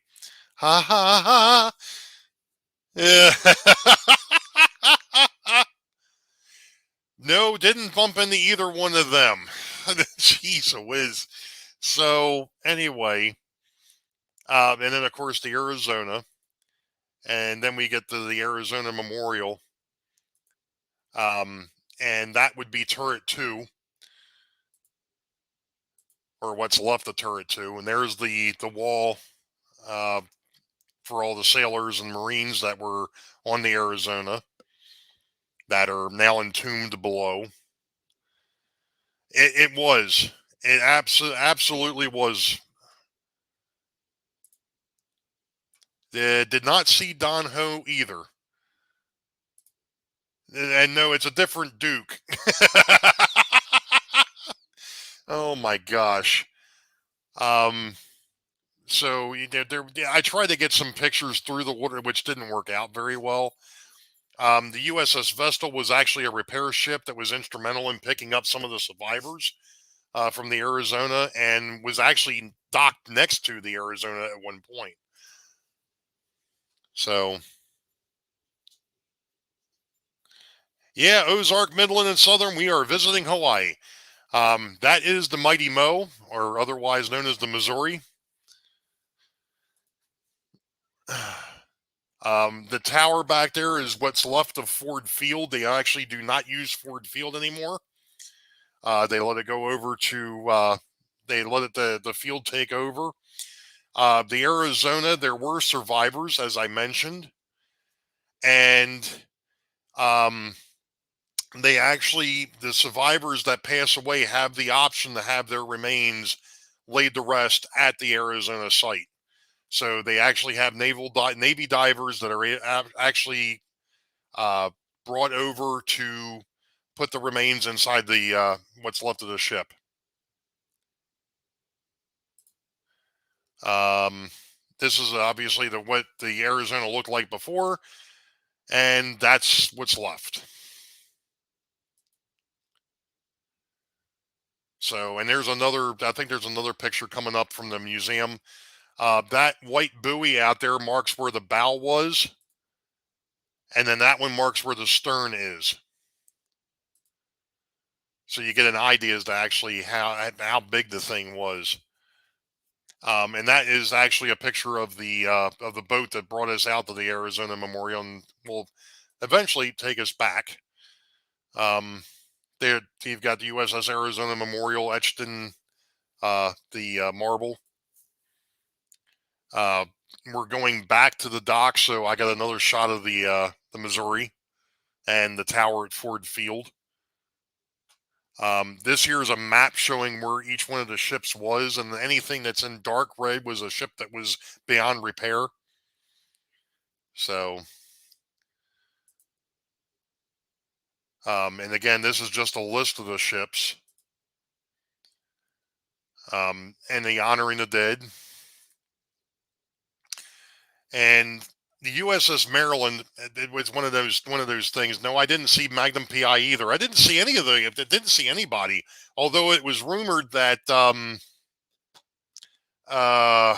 Ha ha ha. Yeah. No, didn't bump into either one of them. Jeez whiz. So anyway, and then of course the Arizona, and then we get to the Arizona Memorial, um, and that would be turret two, or what's left of turret two, and there's the wall uh, for all the sailors and Marines that were on the Arizona that are now entombed below. It was. It absolutely was. Did not see Don Ho either. And no, it's a different Duke. Oh my gosh. Um, so I tried to get some pictures through the water, which didn't work out very well. The USS Vestal was actually a repair ship that was instrumental in picking up some of the survivors from the Arizona and was actually docked next to the Arizona at one point. So, yeah, Ozark, Midland, and Southern, we are visiting Hawaii. That is the Mighty Mo, or otherwise known as the Missouri. The tower back there is what's left of Ford Field. They actually do not use Ford Field anymore. They let it go over to, they let the field take over. The Arizona, there were survivors, as I mentioned, and um, the survivors that pass away have the option to have their remains laid to rest at the Arizona site. So they actually have Navy divers that are actually uh, brought over to put the remains inside the what's left of the ship. Um, this is obviously what the Arizona looked like before, and that's what's left. So, and there's another. I think there's another picture coming up from the museum. That white buoy out there marks where the bow was, and then that one marks where the stern is. So you get an idea as to actually how big the thing was. And that is actually a picture of the boat that brought us out to the Arizona Memorial and will eventually take us back. Um, there you've got the USS Arizona Memorial etched in the marble. Uh, we're going back to the dock, so I got another shot of the Missouri and the tower at Ford Field. This here is a map showing where each one of the ships was, and anything that's in dark red was a ship that was beyond repair. So, and again, this is just a list of the ships, and the honoring the dead. And The USS Maryland, it was one of those things. No, I didn't see Magnum PI either. I didn't see any of the. I didn't see anybody. Although it was rumored that uh,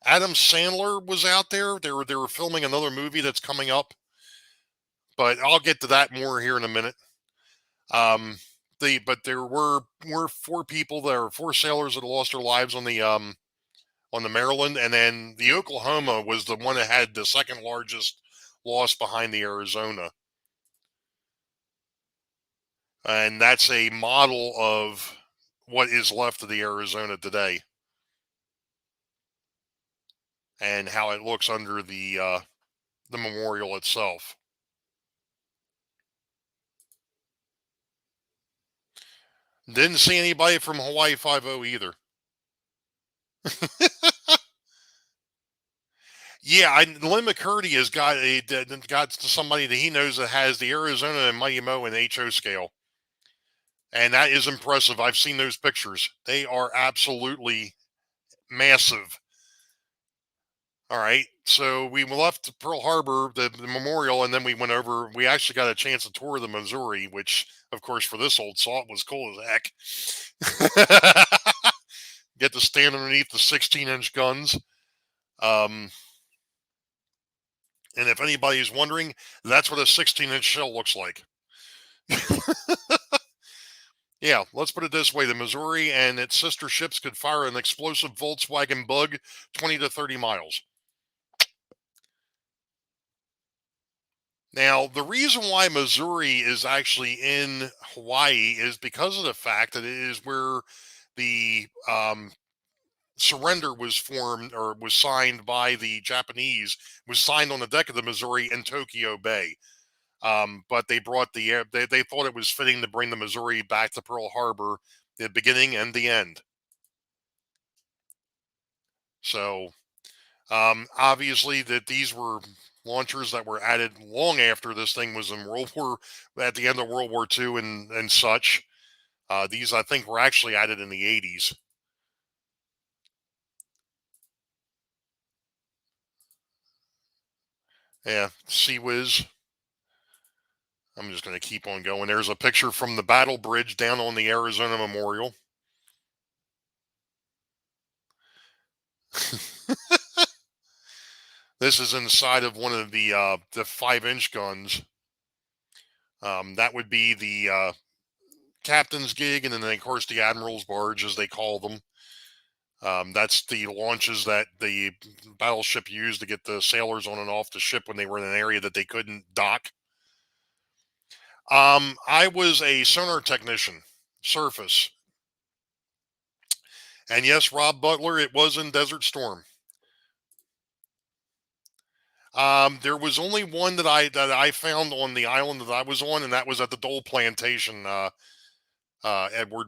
Adam Sandler was out there. They were filming another movie that's coming up, but I'll get to that more here in a minute. Um, but there were four sailors that lost their lives on the Maryland, and then the Oklahoma was the one that had the second largest loss behind the Arizona. And that's a model of what is left of the Arizona today and how it looks under the memorial itself. Didn't see anybody from Hawaii 5-0 either. Yeah, Lynn McCurdy has got somebody that he knows that has the Arizona and Mighty Mo and HO scale. And that is impressive. I've seen those pictures. They are absolutely massive. All right. So we left Pearl Harbor, the memorial, and then we went over. We actually got a chance to tour the Missouri, which, of course, for this old salt was cool as heck. Get to stand underneath the 16-inch guns. And if anybody's wondering, that's what a 16-inch shell looks like. Yeah, let's put it this way. The Missouri and its sister ships could fire an explosive Volkswagen Bug 20 to 30 miles. Now, the reason why Missouri is actually in Hawaii is because of the fact that it is where the surrender was formed or was signed by the Japanese, was signed on the deck of the Missouri in Tokyo Bay. But they brought they thought it was fitting to bring the Missouri back to Pearl Harbor, the beginning and the end. So obviously that these were launchers that were added long after this thing was in at the end of World War II and such. These I think were actually added in the 80s. Yeah, Sea Whiz. I'm just going to keep on going. There's a picture from the Battle Bridge down on the Arizona Memorial. This is inside of one of the 5-inch guns. That would be the captain's gig, and then of course the admiral's barge, as they call them. That's the launches that the battleship used to get the sailors on and off the ship when they were in an area that they couldn't dock. I was a sonar technician, surface, and yes, Rob Butler, it was in Desert Storm. There was only one that I found on the island that I was on, and that was at the Dole Plantation, Edward.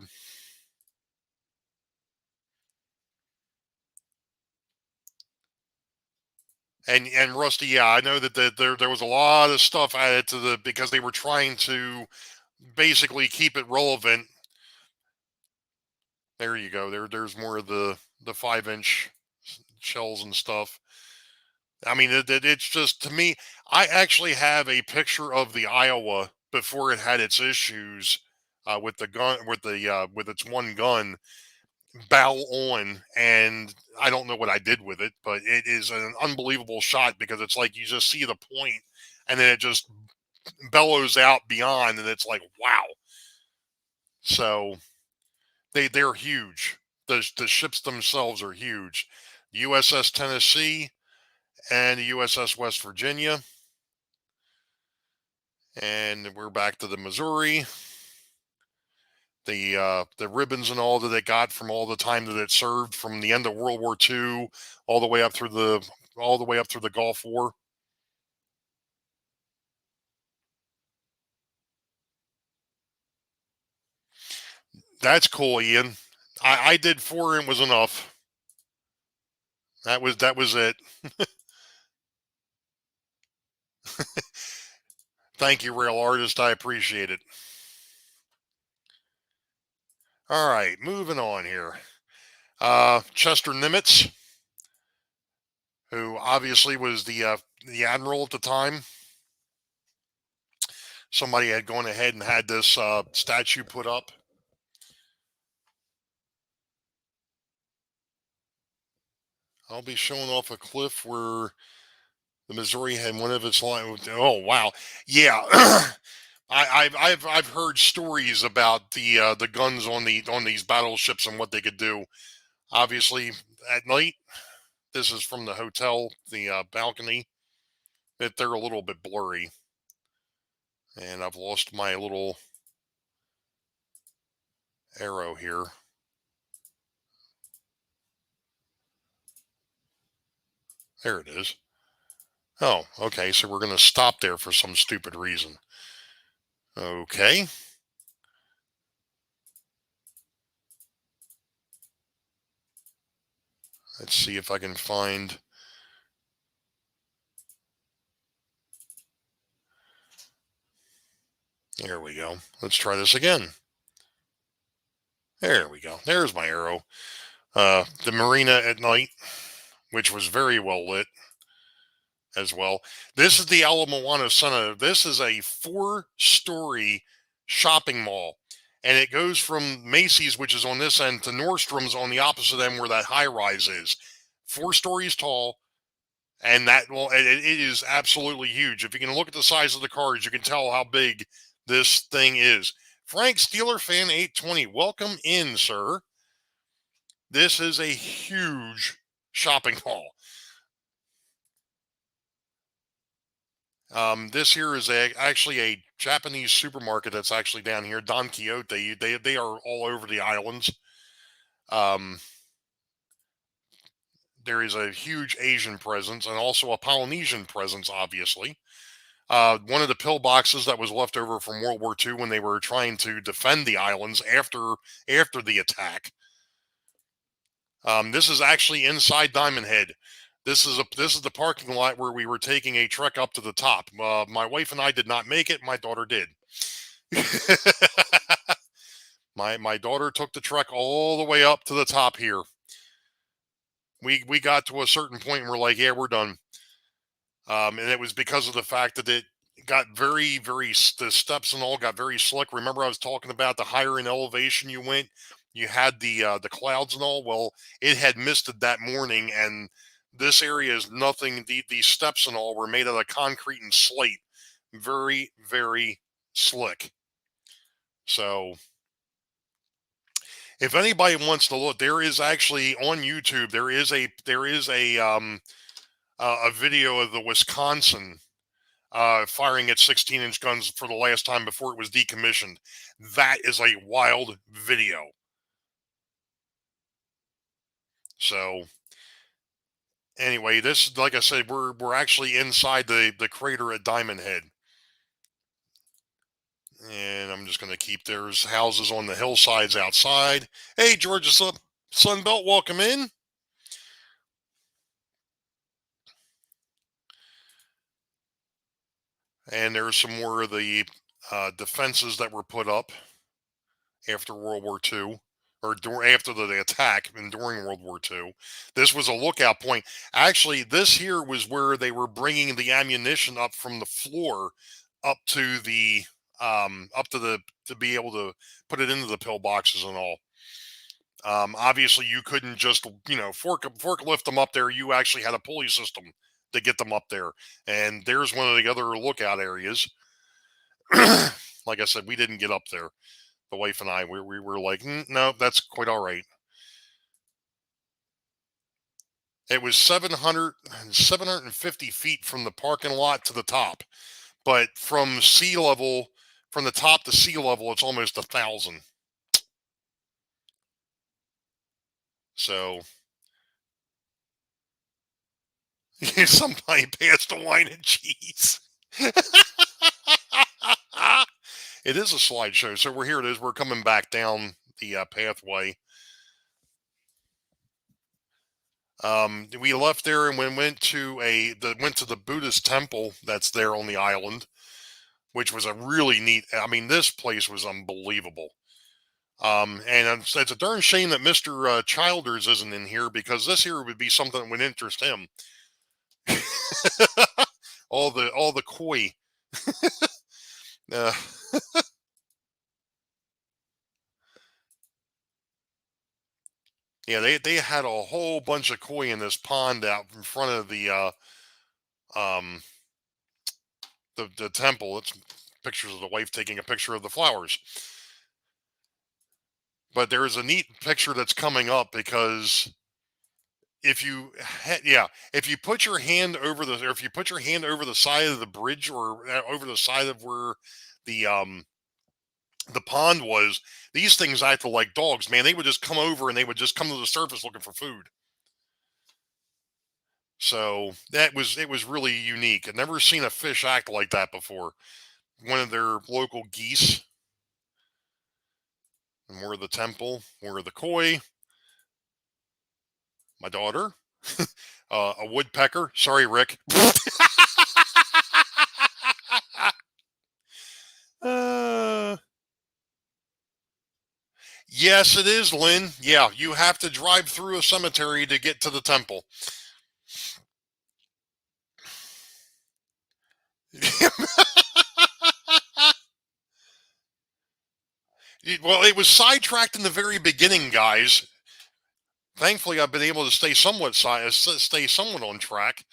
And Rusty, yeah, I know that there was a lot of stuff added to because they were trying to basically keep it relevant. There you go. There's more of the 5-inch shells and stuff. I mean, it's just, to me, I actually have a picture of the Iowa before it had its issues with the gun with its one gun bow on, and I don't know what I did with it, but it is an unbelievable shot because it's like you just see the point and then it just bellows out beyond, and it's like, wow. So they're huge. The ships themselves are huge. The USS Tennessee and the USS West Virginia. And we're back to the Missouri. The ribbons and all that it got from all the time that it served from the end of World War II all the way up through the Gulf War. That's cool, Ian. I did 4 and was enough. That was it. Thank you, Rail Artist. I appreciate it. All right, moving on here. Chester Nimitz. who obviously was the admiral at the time. Somebody had gone ahead and had this statue put up. I'll be showing off a cliff where the Missouri had one of its line. Oh wow, yeah. I've heard stories about the guns on these battleships and what they could do. Obviously, at night, this is from the hotel, the balcony. That they're a little bit blurry, and I've lost my little arrow here. There it is. Oh, okay. So we're gonna stop there for some stupid reason. Okay. Let's see if I can find. There we go. Let's try this again. There we go. There's my arrow. The marina at night, which was very well lit as well. This is the Ala Moana Center. This is a 4-story shopping mall. And it goes from Macy's, which is on this end, to Nordstrom's on the opposite end where that high rise is. 4 stories tall. And that, well, it is absolutely huge. If you can look at the size of the cars, you can tell how big this thing is. Frank Steeler Fan 820, welcome in, sir. This is a huge shopping mall. This here is actually a Japanese supermarket that's actually down here, Don Quixote. They are all over the islands. Um, there is a huge Asian presence and also a Polynesian presence, obviously. One of the pillboxes that was left over from World War II when they were trying to defend the islands after the attack. This is actually inside Diamond Head. This is the parking lot where we were taking a trek up to the top. My wife and I did not make it. My daughter did. my daughter took the trek all the way up to the top here. We got to a certain point and we're like, yeah, we're done. And it was because of the fact that it got very, very, the steps and all got very slick. Remember, I was talking about the higher in elevation you went, you had the clouds and all. Well, it had misted that morning, and this area is nothing. These steps and all were made out of concrete and slate, very, very slick. So, if anybody wants to look, there is actually on YouTube. There is a video of the Wisconsin firing its 16-inch guns for the last time before it was decommissioned. That is a wild video. So anyway, this, like I said, we're actually inside the crater at Diamond Head. And I'm just going to keep there's houses on the hillsides outside. Hey, Georgia Sunbelt, welcome in. And there's some more of the defenses that were put up after World War II, or after the attack and during World War II. This was a lookout point. Actually, this here was where they were bringing the ammunition up from the floor up to the to be able to put it into the pillboxes and all. Obviously, you couldn't just forklift them up there. You actually had a pulley system to get them up there. And there's one of the other lookout areas. Like I said, we didn't get up there. The wife and I, we were like, no, that's quite all right. It was 750 feet from the parking lot to the top. But from sea level, from the top to sea level, it's almost 1,000. So somebody passed the wine and cheese. It is a slideshow. So we're here. It is. We're coming back down the pathway. We left there and went to the Buddhist temple that's there on the island, which was a really neat. I mean, this place was unbelievable. And it's a darn shame that Mr. Childers isn't in here, because this here would be something that would interest him. all the koi. Uh, yeah, they had a whole bunch of koi in this pond out in front of um the temple. It's pictures of the wife taking a picture of the flowers. But there is a neat picture that's coming up because if you put your hand over the or if you put your hand over the side of the bridge or over the side of where the um the pond was, these things acted like dogs, man. They would just come over and they would just come to the surface looking for food. So it was really unique. I've never seen a fish act like that before. One of their local geese, and we're the temple, we're the koi, my daughter, a woodpecker. Sorry, Rick. uh, yes, it is, Lynn. Yeah, you have to drive through a cemetery to get to the temple. Well, it was sidetracked in the very beginning, guys. Thankfully, I've been able to stay somewhat on track.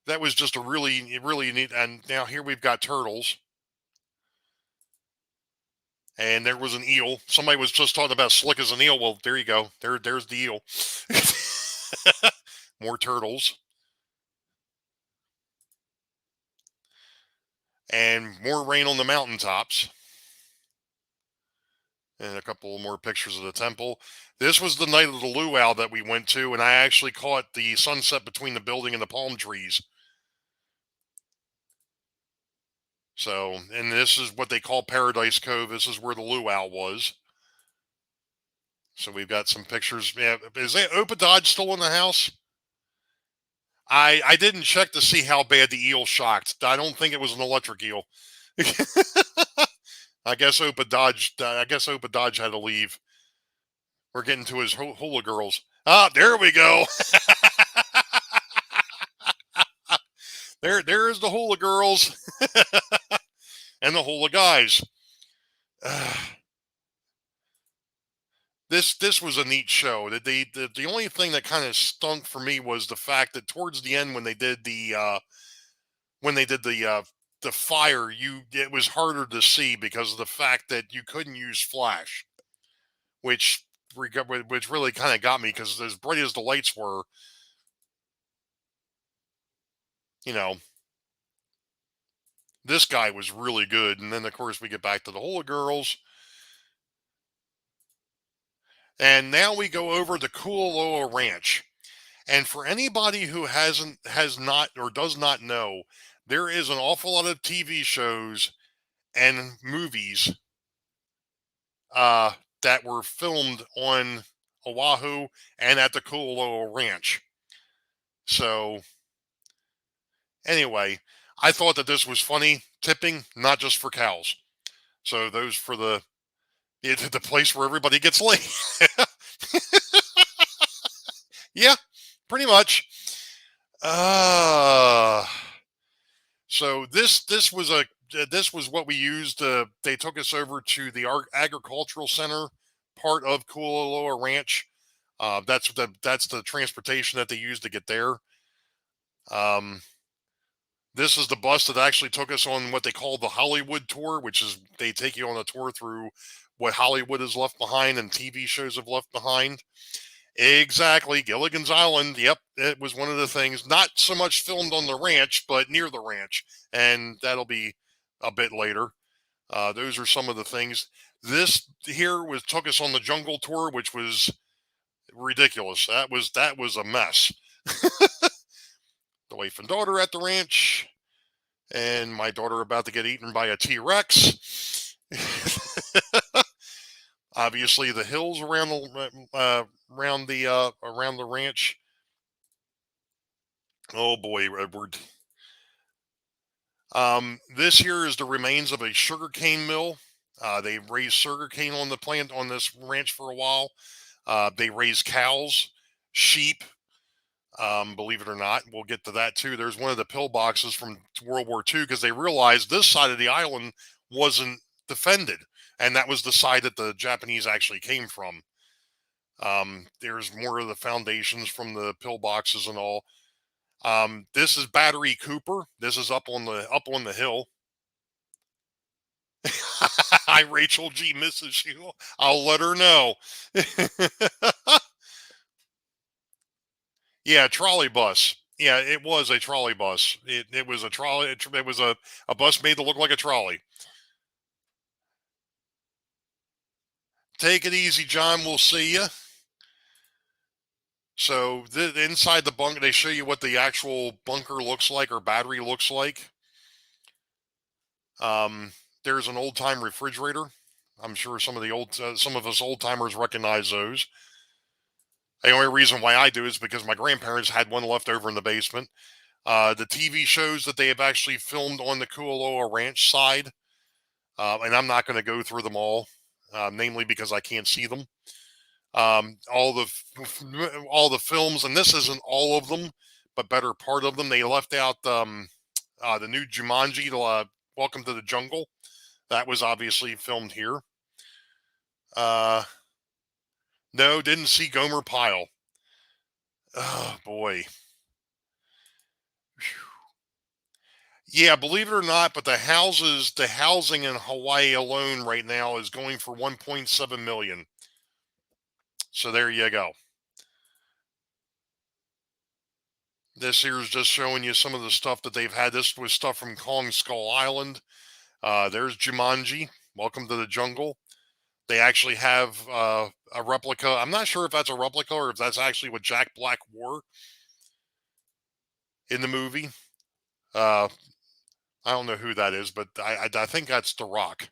That was just a really neat. And now here we've got turtles, and there was an eel. Somebody was just talking about slick as an eel. Well, there you go. There's the eel. More turtles and more rain on the mountaintops. And a couple more pictures of the temple. This was the night of the luau that we went to, and I actually caught the sunset between the building and the palm trees. So, and this is what they call Paradise Cove. This is where the luau was. So we've got some pictures. Yeah, is that Opa Dodge still in the house? I didn't check to see how bad the eel shocked. I don't think it was an electric eel. I guess Opa Dodge. I guess Opa Dodge had to leave. We're getting to his hula girls. Ah, there we go. There is the hula girls and the hula guys. This was a neat show. The only thing that kind of stunk for me was the fact that towards the end when they did the fire, it was harder to see because of the fact that you couldn't use flash, which which really kind of got me because as bright as the lights were, you know, this guy was really good. And then of course we get back to the hula girls. And now we go over to Kualoa Ranch. And for anybody who has not or does not know, there is an awful lot of TV shows and movies uh, that were filmed on Oahu and at the Kualoa Ranch. So anyway, I thought that this was funny. Tipping, not just for cows. So those for the place where everybody gets laid. Yeah, pretty much. Uh so this was what we used. They took us over to the agricultural center part of Kualoa Ranch. That's the transportation that they used to get there. Um, this is the bus that actually took us on what they call the Hollywood tour, which is they take you on a tour through what Hollywood has left behind and TV shows have left behind. Exactly, Gilligan's Island. Yep, it was one of the things. Not so much filmed on the ranch, but near the ranch, and that'll be a bit later. Those are some of the things. This here was took us on the jungle tour, which was ridiculous. That was a mess. The wife and daughter at the ranch, and my daughter about to get eaten by a T-Rex. Obviously, the hills around the ranch. Oh boy, Edward. This here is the remains of a sugarcane mill. They raised sugarcane on the plant on this ranch for a while. They raised cows, sheep, Believe it or not, we'll get to that too. There's one of the pillboxes from World War II because they realized this side of the island wasn't defended, and that was the side that the Japanese actually came from. There's more of the foundations from the pillboxes and all. This is Battery Cooper. This is up on the hill. Hi, Rachel G misses you. I'll let her know. Yeah, trolley bus. Yeah, it was a trolley bus. It was a trolley. It was a bus made to look like a trolley. Take it easy, John. We'll see you. So inside the bunker, they show you what the actual bunker looks like or battery looks like. There's an old time refrigerator. I'm sure some of us old timers recognize those. The only reason why I do is because my grandparents had one left over in the basement. The TV shows that they have actually filmed on the Kualoa Ranch side, and I'm not going to go through them all, namely because I can't see them. All the films, and this isn't all of them, but better part of them. They left out the new Jumanji, Welcome to the Jungle. That was obviously filmed here. No, didn't see Gomer Pyle. Oh boy. Yeah, believe it or not, but the housing in Hawaii alone right now is going for 1.7 million. So there you go. This here is just showing you some of the stuff that they've had. This was stuff from Kong Skull Island. There's Jumanji, Welcome to the Jungle. They actually have a replica. I'm not sure if that's a replica or if that's actually what Jack Black wore in the movie. I don't know who that is, but I think that's The Rock.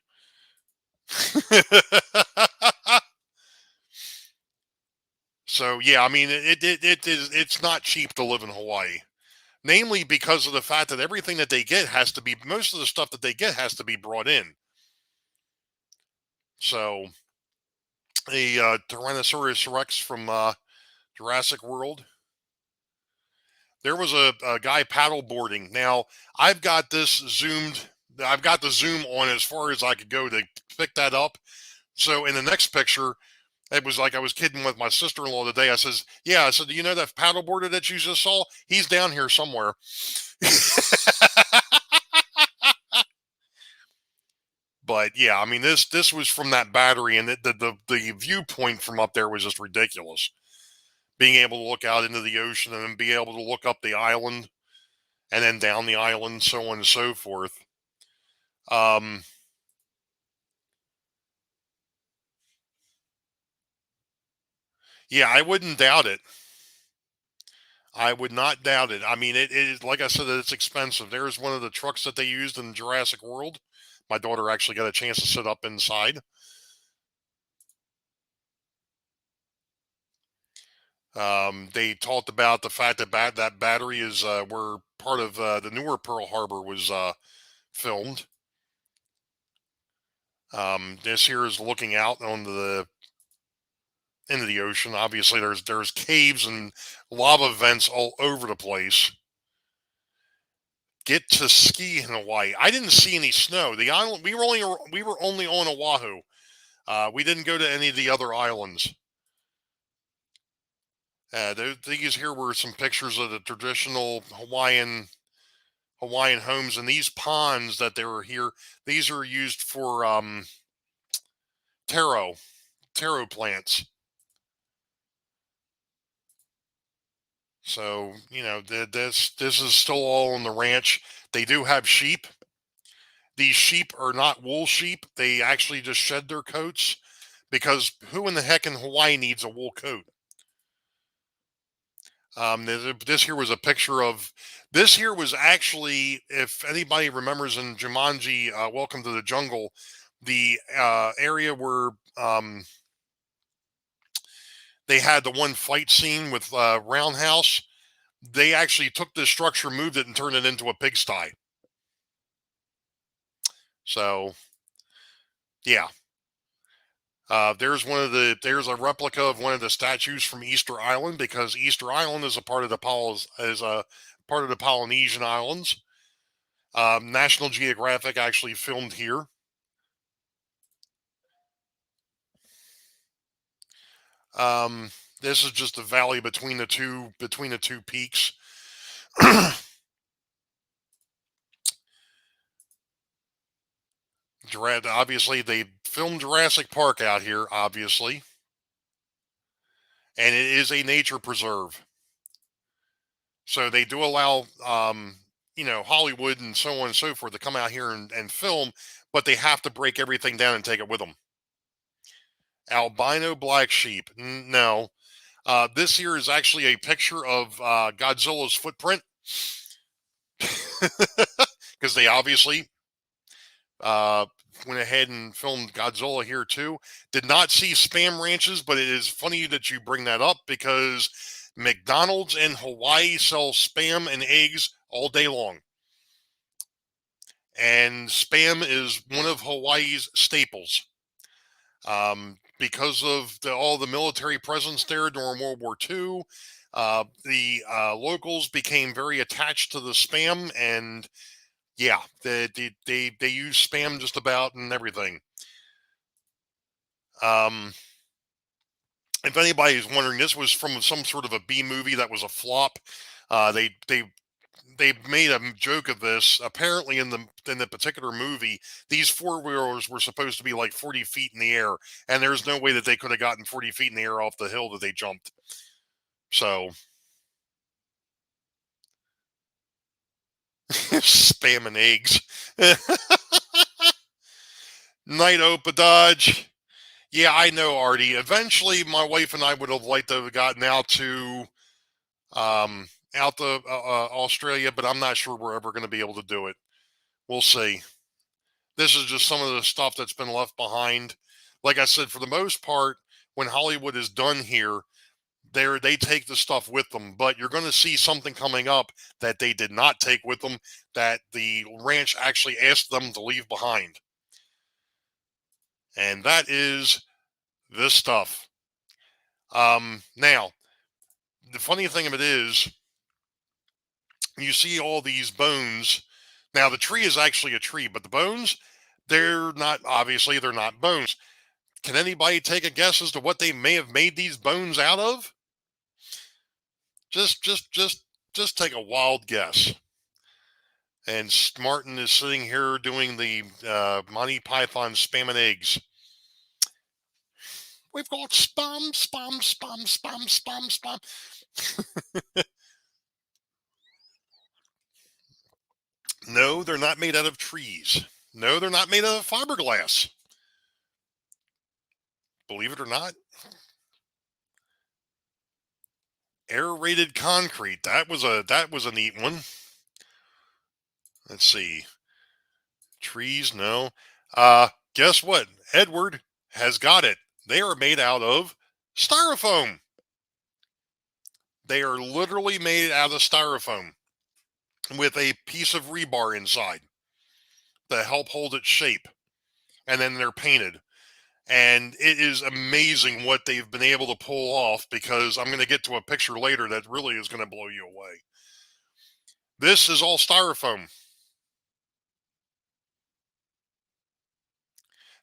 So yeah, I mean it's not cheap to live in Hawaii. Namely because of the fact that everything that they get most of the stuff that they get has to be brought in. So a Tyrannosaurus Rex from Jurassic World. There was a guy paddle boarding. Now I've got this zoomed. I've got the zoom on as far as I could go to pick that up. So in the next picture, it was like I was kidding with my sister-in-law today. I says, "Yeah," I said, "Do you know that paddleboarder that you just saw? He's down here somewhere." But yeah, I mean this was from that battery, and the viewpoint from up there was just ridiculous. Being able to look out into the ocean and then be able to look up the island and then down the island, so on and so forth. Um, yeah, I wouldn't doubt it. I would not doubt it. I mean, it is like I said, it's expensive. There's one of the trucks that they used in Jurassic World. My daughter actually got a chance to sit up inside. They talked about the fact that that battery is where part of the newer Pearl Harbor was filmed. This here is looking out on the into the ocean. Obviously, there's caves and lava vents all over the place. Get to ski in Hawaii. I didn't see any snow. The island we were only on Oahu. We didn't go to any of the other islands. These here were some pictures of the traditional Hawaiian homes, and these ponds that they were here. These are used for taro plants. So this is still all on the ranch. They do have sheep. These sheep are not wool sheep. They actually just shed their coats because who in the heck in Hawaii needs a wool coat? This here was a picture of. This here was actually, if anybody remembers in Jumanji, Welcome to the Jungle, the area where they had the one fight scene with Roundhouse. They actually took this structure, moved it, and turned it into a pigsty. So, yeah. There's a replica of one of the statues from Easter Island, because Easter Island is a part of the Polynesian islands. National Geographic actually filmed here. This is just a valley between the two peaks. Obviously, they filmed Jurassic Park out here, obviously, and it is a nature preserve. So they do allow, Hollywood and so on and so forth to come out here and film, but they have to break everything down and take it with them. Albino black sheep. No. This here is actually a picture of Godzilla's footprint, because they obviously went ahead and filmed Godzilla here too. Did not see Spam Ranches, but it is funny that you bring that up, because McDonald's in Hawaii sells Spam and eggs all day long. And Spam is one of Hawaii's staples. Because of all the military presence there during World War II, the locals became very attached to the Spam, and yeah, they use Spam just about and everything. If anybody's wondering, this was from some sort of a B movie that was a flop. They made a joke of this. Apparently, in the particular movie, these four-wheelers were supposed to be like 40 feet in the air, and there's no way that they could have gotten 40 feet in the air off the hill that they jumped. So, spamming eggs. Night Opa Dodge. Yeah, I know, Artie. Eventually, my wife and I would have liked to have gotten out to Australia, but I'm not sure we're ever going to be able to do it. We'll see. This is just some of the stuff that's been left behind. Like I said, for the most part, when Hollywood is done here, they take the stuff with them. But you're going to see something coming up that they did not take with them, that the ranch actually asked them to leave behind. And that is this stuff. Now, the funny thing of it is, you see all these bones. Now, the tree is actually a tree, but the bones, they're not bones. Can anybody take a guess as to what they may have made these bones out of? Just take a wild guess. And Martin is sitting here doing the Monty Python spamming eggs. We've got spam, spam, spam, spam, spam, spam. No, they're not made out of trees. No, they're not made out of fiberglass. Believe it or not. Aerated concrete. That was a neat one. Let's see. Trees, no. Guess what? Edward has got it. They are made out of styrofoam. They are literally made out of styrofoam with a piece of rebar inside to help hold its shape. And then they're painted. And it is amazing what they've been able to pull off, because I'm going to get to a picture later that really is going to blow you away. This is all styrofoam.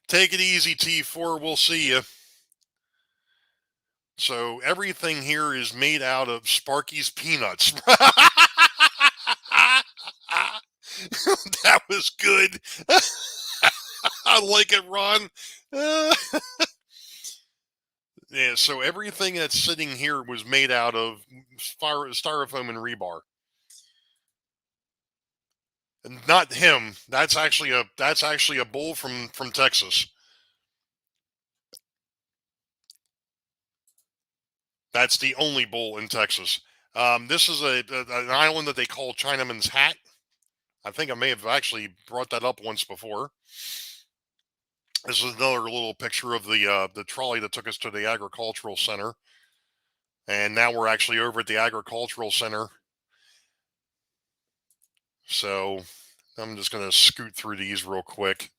Take it easy, T4. We'll see you. So everything here is made out of Sparky's peanuts. That was good. I like it, Ron. Yeah, so everything that's sitting here was made out of styrofoam and rebar. And not him. That's actually a bull from Texas. That's the only bull in Texas. This is an island that they call Chinaman's Hat. I think I may have actually brought that up once before. This is another little picture of the trolley that took us to the agricultural center. And now we're actually over at the agricultural center. So I'm just going to scoot through these real quick.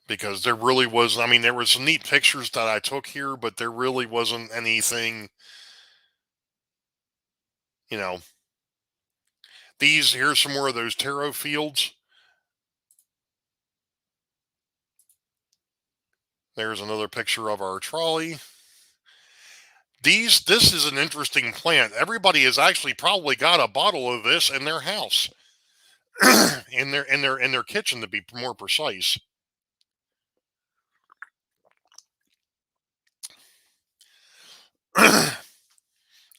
because there really was. I mean, there were some neat pictures that I took here, but there really wasn't anything. You know, here's some more of those taro fields. There's another picture of our trolley. This is an interesting plant. Everybody has actually probably got a bottle of this in their house, in their kitchen to be more precise.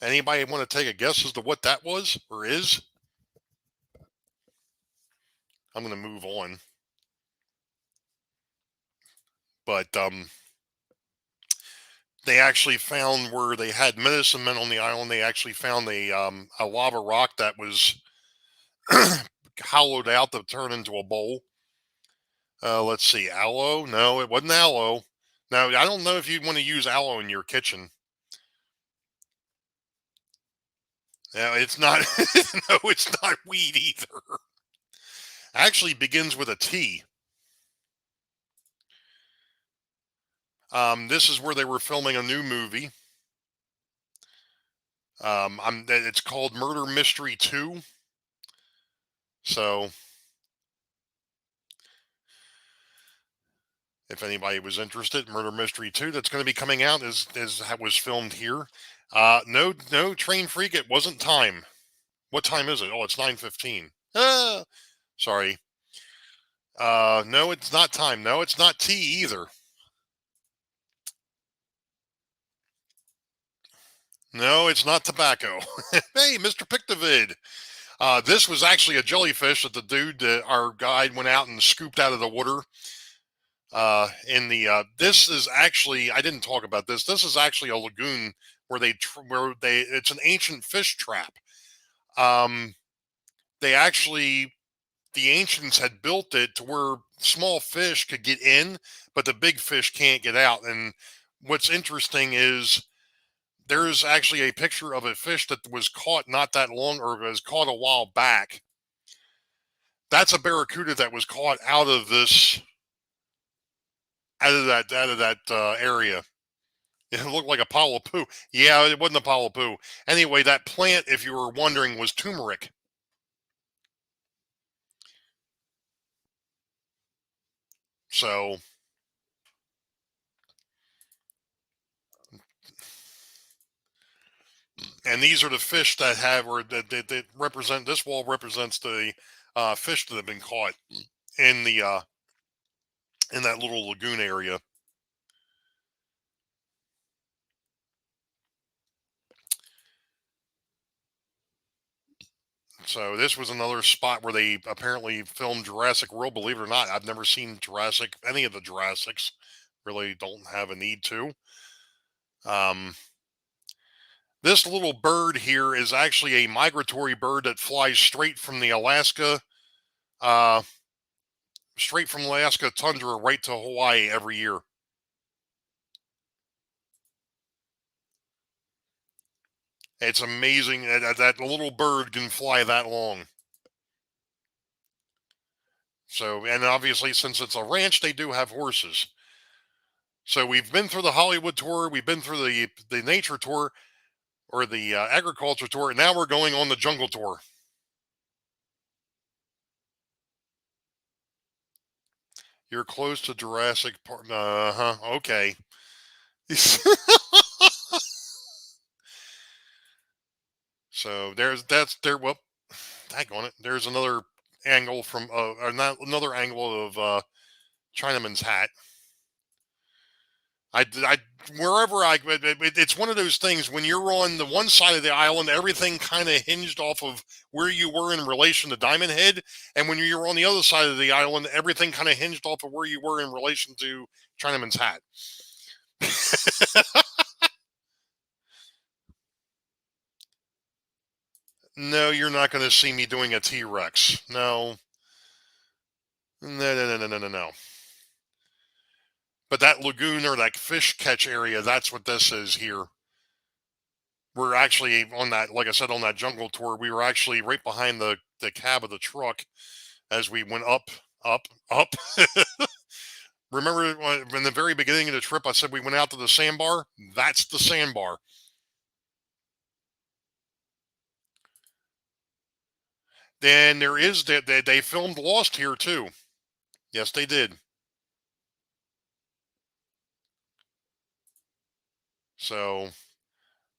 Anybody want to take a guess as to what that was or is? I'm going to move on. But they actually found where they had medicine men on the island. They actually found a lava rock that was hollowed out to turn into a bowl. Let's see, aloe? No, it wasn't aloe. Now I don't know if you'd want to use aloe in your kitchen. No, it's not. No, it's not weed either. Actually, begins with a T. This is where they were filming a new movie. It's called Murder Mystery 2. So, if anybody was interested, Murder Mystery 2, that's going to be coming out is was filmed here. No, Train Freak, it wasn't time. What time is it? Oh, it's 9:15. Sorry. No, it's not time. No, it's not tea either. No, it's not tobacco. Hey, Mr. Pictavid. This was actually a jellyfish that the dude, our guide, went out and scooped out of the water. This is actually, I didn't talk about this. This is actually a lagoon where it's an ancient fish trap. They actually, the ancients had built it to where small fish could get in, but the big fish can't get out. And what's interesting is there's actually a picture of a fish that was caught not that long, or was caught a while back. That's a barracuda that was caught out of that area. It looked like a pile of poo. Yeah, it wasn't a pile of poo. Anyway, that plant, if you were wondering, was turmeric. So, and these are the fish that have, or that represent. This wall represents the fish that have been caught in in that little lagoon area. So this was another spot where they apparently filmed Jurassic World. Believe it or not, I've never seen any of the Jurassics. Really don't have a need to. Um, this little bird here is actually a migratory bird that flies uh, straight from Alaska tundra right to Hawaii every year. It's amazing that little bird can fly that long. So, and obviously, since it's a ranch, they do have horses. So we've been through the Hollywood tour, we've been through the nature tour, or the agriculture tour, and now we're going on the jungle tour. You're close to Jurassic Park. Uh huh. Okay. So that's there. Well, tag on it. There's another angle from not another angle of Chinaman's hat. I wherever it's one of those things when you're on the one side of the island, everything kind of hinged off of where you were in relation to Diamond Head, and when you're on the other side of the island, everything kind of hinged off of where you were in relation to Chinaman's hat. No, you're not going to see me doing a T-Rex. No. No. But that lagoon or that fish catch area, that's what this is here. We're actually on that, like I said, on that jungle tour, we were actually right behind the cab of the truck as we went up, up, up, Remember in the very beginning of the trip, I said we went out to the sandbar? That's the sandbar. Then there is that they filmed Lost here too. Yes, they did. So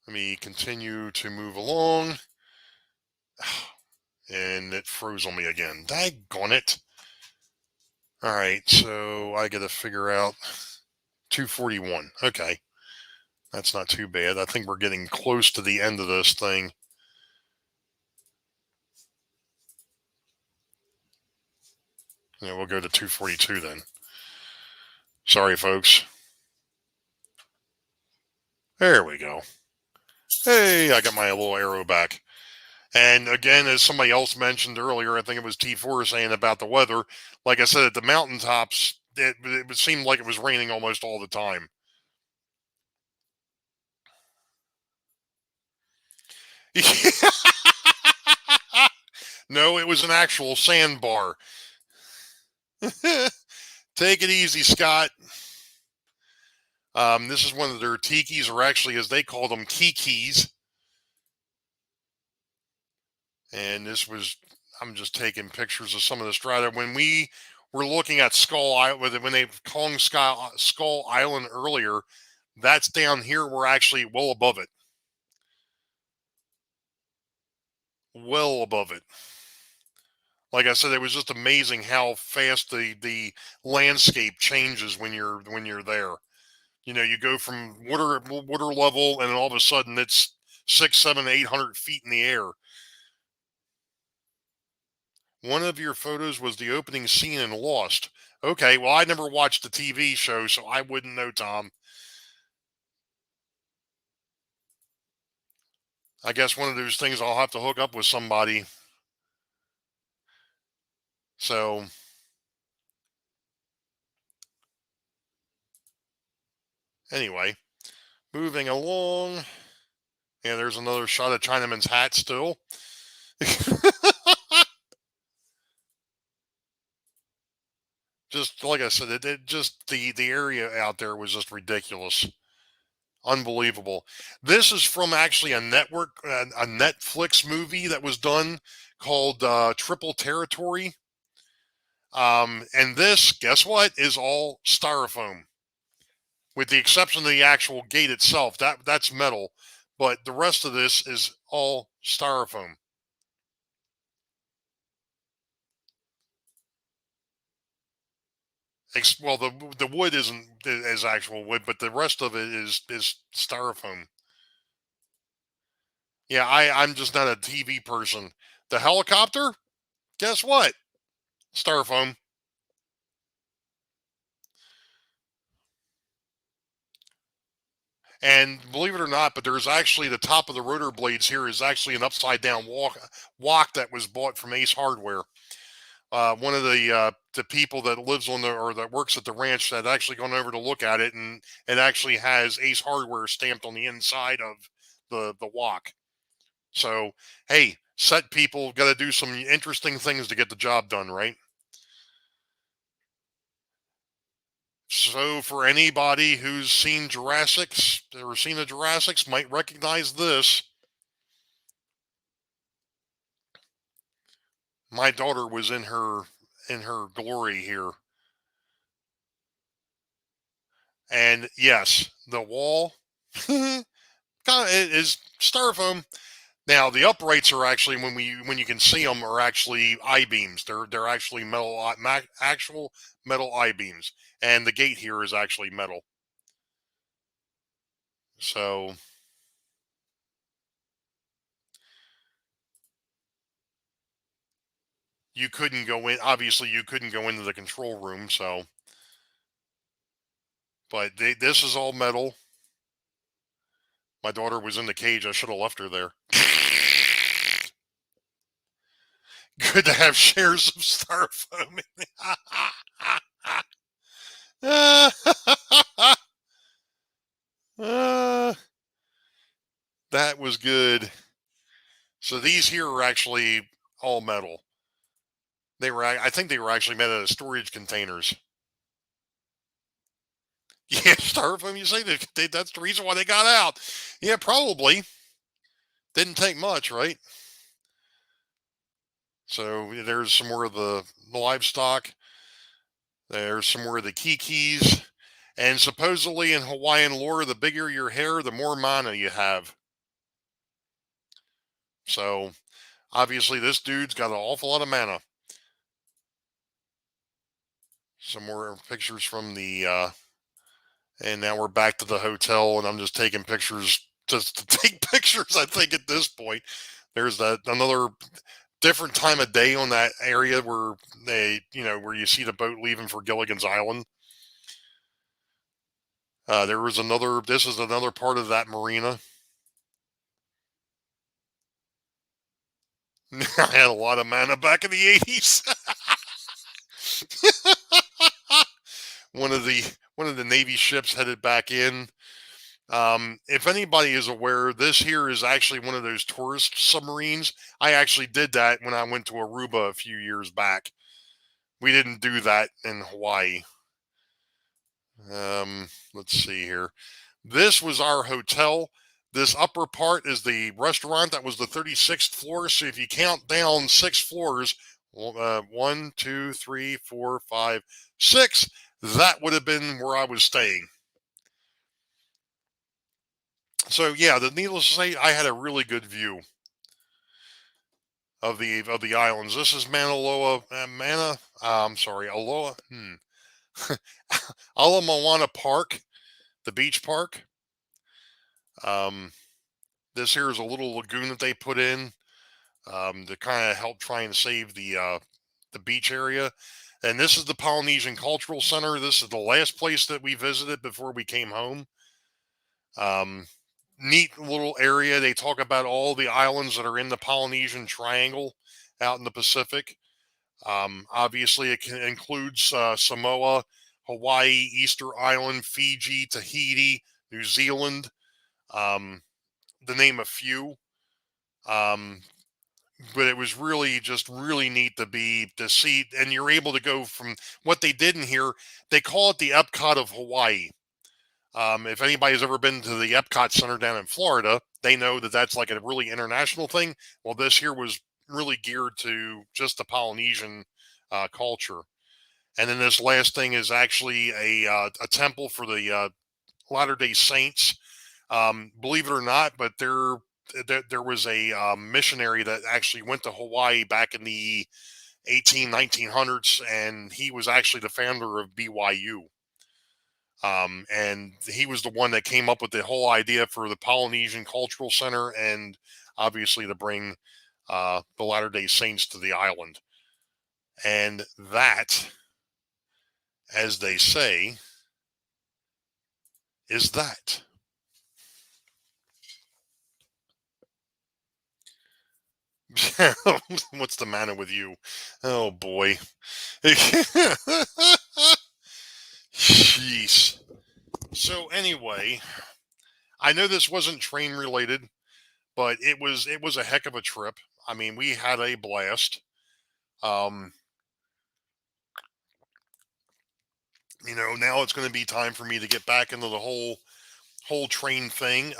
let me continue to move along. And it froze on me again. Daggone it. All right, so I got to figure out 241. Okay, that's not too bad. I think we're getting close to the end of this thing. Yeah, we'll go to 242 then. Sorry, folks. There we go. Hey, I got my little arrow back. And again, as somebody else mentioned earlier, I think it was T4 saying about the weather. Like I said, at the mountaintops, it seemed like it was raining almost all the time. No, it was an actual sandbar. Take it easy, Scott. This is one of their tikis, or actually, as they call them, kikis. And this was, I'm just taking pictures of some of the strata. When we were looking at Skull Island, when they called Skull Island earlier, that's down here. We're actually well above it. Well above it. Like I said, it was just amazing how fast the landscape changes when you're there. You know, you go from water level, and then all of a sudden it's 6, 7, 800 feet in the air. One of your photos was the opening scene in Lost. Okay, well, I never watched the TV show, so I wouldn't know, Tom. I guess one of those things I'll have to hook up with somebody. So, anyway, moving along. Yeah, there's another shot of Chinaman's hat still. Just like I said, it just the area out there was just ridiculous. Unbelievable. This is from actually a Netflix movie that was done called Triple Territory. And this, guess what, is all styrofoam, with the exception of the actual gate itself. That's metal, but the rest of this is all styrofoam. Well, the wood isn't as actual wood, but the rest of it is styrofoam. Yeah, I'm just not a TV person. The helicopter, guess what? Styrofoam. And believe it or not, but there's actually the top of the rotor blades here is actually an upside down walk that was bought from Ace Hardware. One of the people that lives on the or that works at the ranch had actually gone over to look at it, and it actually has Ace Hardware stamped on the inside of the walk. So hey, set people got to do some interesting things to get the job done, right? So for anybody who's seen Jurassics or seen the Jurassics, might recognize this. My daughter was in her glory here. And yes, the wall kind of is styrofoam. Now the uprights are actually, when you can see them, are actually I beams. They're actually actual metal I beams, and the gate here is actually metal. So you couldn't go in. Obviously, you couldn't go into the control room. So, but this is all metal. My daughter was in the cage. I should have left her there. Good to have shares of styrofoam. That was good. So these here are actually all metal. I think they were actually made out of storage containers. Yeah, styrofoam. You say that's the reason why they got out. Yeah, probably didn't take much, right? So there's some more of the livestock. There's some more of the kikis. And supposedly in Hawaiian lore, the bigger your hair, the more mana you have. So obviously, this dude's got an awful lot of mana. Some more pictures from the, and now we're back to the hotel, and I'm just taking pictures just to take pictures. I think at this point, there's that another different time of day on that area where where you see the boat leaving for Gilligan's Island. There was another. This is another part of that marina. I had a lot of mana back in the '80s. one of the one of the Navy ships headed back in. If anybody is aware, this here is actually one of those tourist submarines. I actually did that when I went to Aruba a few years back. We didn't do that in Hawaii. Let's see here. This was our hotel. This upper part is the restaurant. That was the 36th floor. So if you count down 6 floors, one, two, three, four, five, six, that would have been where I was staying. So yeah, needless to say, I had a really good view of the islands. This is I'm sorry, Aloha. Ala Moana Park, the beach park. Um, this here is a little lagoon that they put in to kind of help try and save the beach area. And this is the Polynesian Cultural Center. This is the last place that we visited before we came home. Um, Neat little area. They talk about all the islands that are in the Polynesian Triangle out in the Pacific. Obviously, it includes Samoa, Hawaii, Easter Island, Fiji, Tahiti, New Zealand, to name a few. Um, but it was really just really neat to see, and you're able to go from what they did in here. They call it the Epcot of Hawaii. If anybody's ever been to the Epcot Center down in Florida, they know that that's like a really international thing. Well, this here was really geared to just the Polynesian culture. And then this last thing is actually a temple for the Latter Day Saints. Believe it or not, but there was a missionary that actually went to Hawaii back in the 1900s, and he was actually the founder of BYU. And he was the one that came up with the whole idea for the Polynesian Cultural Center, and obviously to bring the Latter Day Saints to the island. And that, as they say, is that. What's the matter with you? Oh boy. Jeez. So anyway, I know this wasn't train related, but it was a heck of a trip. I mean, we had a blast. Um, now it's going to be time for me to get back into the whole train thing.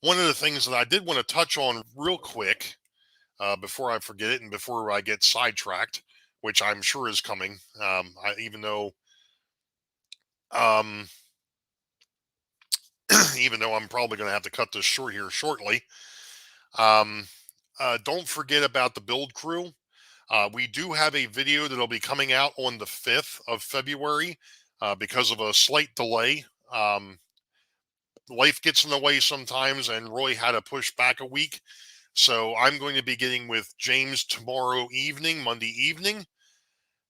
One of the things that I did want to touch on real quick before I forget it and before I get sidetracked, which I'm sure is coming, even though um, even though I'm probably going to have to cut this short here shortly. Um, don't forget about the build crew. We do have a video that'll be coming out on the 5th of February because of a slight delay. Life gets in the way sometimes, and Roy had to push back a week. So I'm going to be getting with James tomorrow evening, Monday evening,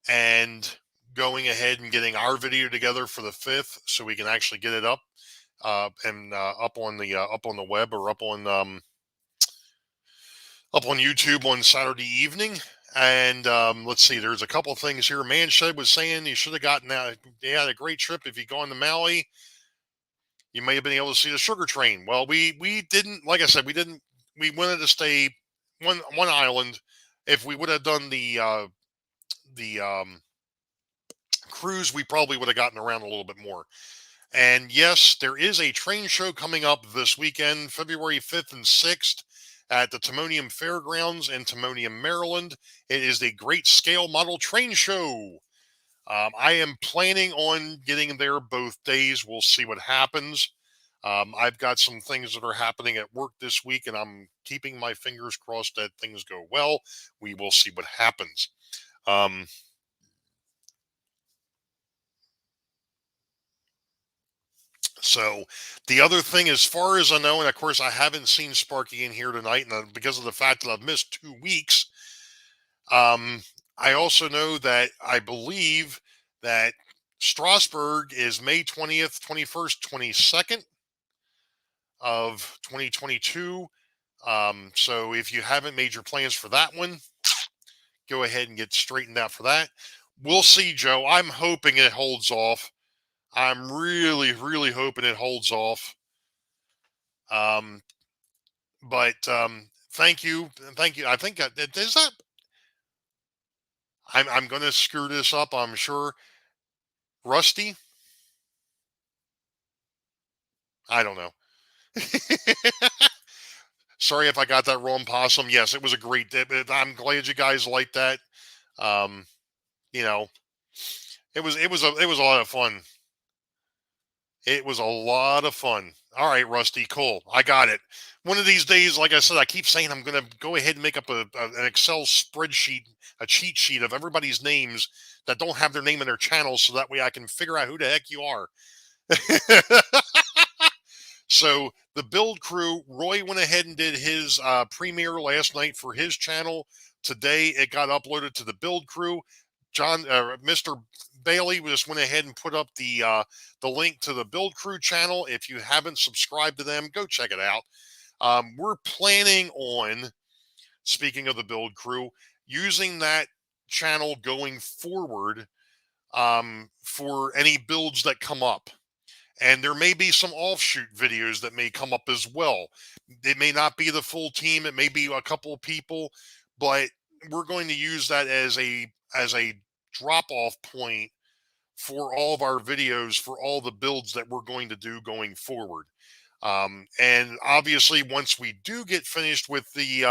and going ahead and getting our video together for the 5th so we can actually get it up and up on the web or up on YouTube on Saturday evening. And let's see, there's a couple things here. Manshed was saying you should have gotten out. They had a great trip. If you go on to Maui, you may have been able to see the sugar train. Well, we didn't. Like I said, we didn't. We wanted to stay one island. If we would have done the cruise, we probably would have gotten around a little bit more. And yes, there is a train show coming up this weekend, February 5th and 6th at the Timonium Fairgrounds in Timonium, Maryland. It is a great scale model train show. I am planning on getting there both days. We'll see what happens. I've got some things that are happening at work this week, and I'm keeping my fingers crossed that things go well. We will see what happens. Um, So the other thing, as far as I know, and of course I haven't seen Sparky in here tonight, and because of the fact that I've missed 2 weeks, um, I also know that I believe that Strasbourg is May 20th, 21st, 22nd of 2022. So if you haven't made your plans for that one, go ahead and get straightened out for that. We'll see, Joe. I'm hoping it holds off. I'm really, really hoping it holds off. Um, but thank you, thank you. I think is that I'm going to screw this up. I'm sure. Rusty. I don't know. Sorry if I got that wrong, Possum. Yes, it was a great. I'm glad you guys liked that. Um, you know, it was a lot of fun. It was a lot of fun. All right, Rusty, cool. I got it. One of these days, like I said, I keep saying I'm going to go ahead and make up an Excel spreadsheet, a cheat sheet of everybody's names that don't have their name in their channels, so that way I can figure out who the heck you are. So the build crew, Roy went ahead and did his premiere last night for his channel. Today it got uploaded to the build crew. Mr. Bailey just went ahead and put up the link to the build crew channel. If you haven't subscribed to them, go check it out. We're planning on, speaking of the build crew, using that channel going forward for any builds that come up. And there may be some offshoot videos that may come up as well. It may not be the full team. It may be a couple of people, but we're going to use that as a drop off point for all of our videos for all the builds that we're going to do going forward. And obviously, once we do get finished with the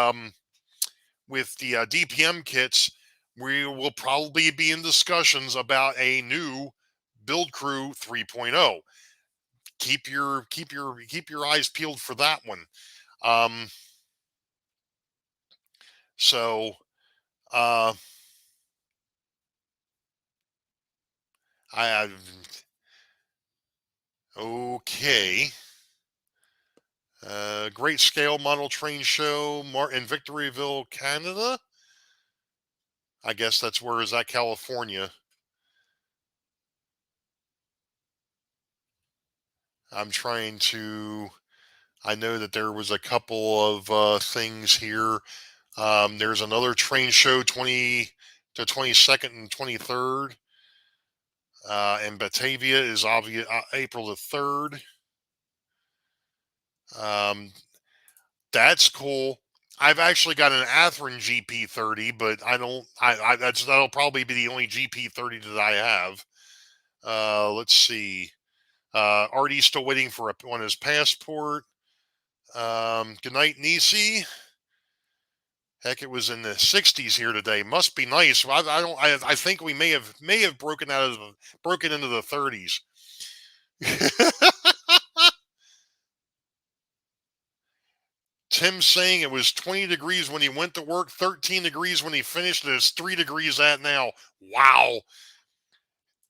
DPM kits, we will probably be in discussions about a new build crew 3.0. Keep your eyes peeled for that one. Um, so I okay. Great scale model train show in Victoryville, Canada. I guess that's where is that, California. I'm trying to. I know that there was a couple of things here. There's another train show 20 to 22nd and 23rd. And Batavia is obvious April the 3rd. That's cool. I've actually got an Athearn GP30, but I don't. That'll probably be the only GP30 that I have. Let's see. Artie's still waiting for on his passport. Good night, Nissy. Heck, it was in the 60s here today. Must be nice. I don't. I think we may have broken into the 30s. Tim saying it was 20 degrees when he went to work, 13 degrees when he finished, and it's 3 degrees at now. Wow.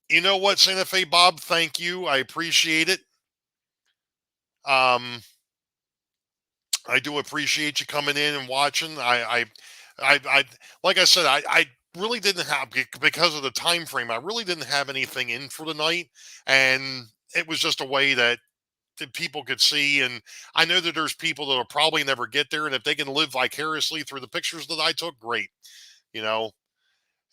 You know what, Santa Fe Bob? Thank you. I appreciate it. I do appreciate you coming in and watching. I like I said, I really didn't have, because of the time frame, I really didn't have anything in for the night, and it was just a way that people could see. And I know that there's people that will probably never get there, and if they can live vicariously through the pictures that I took, great. You know,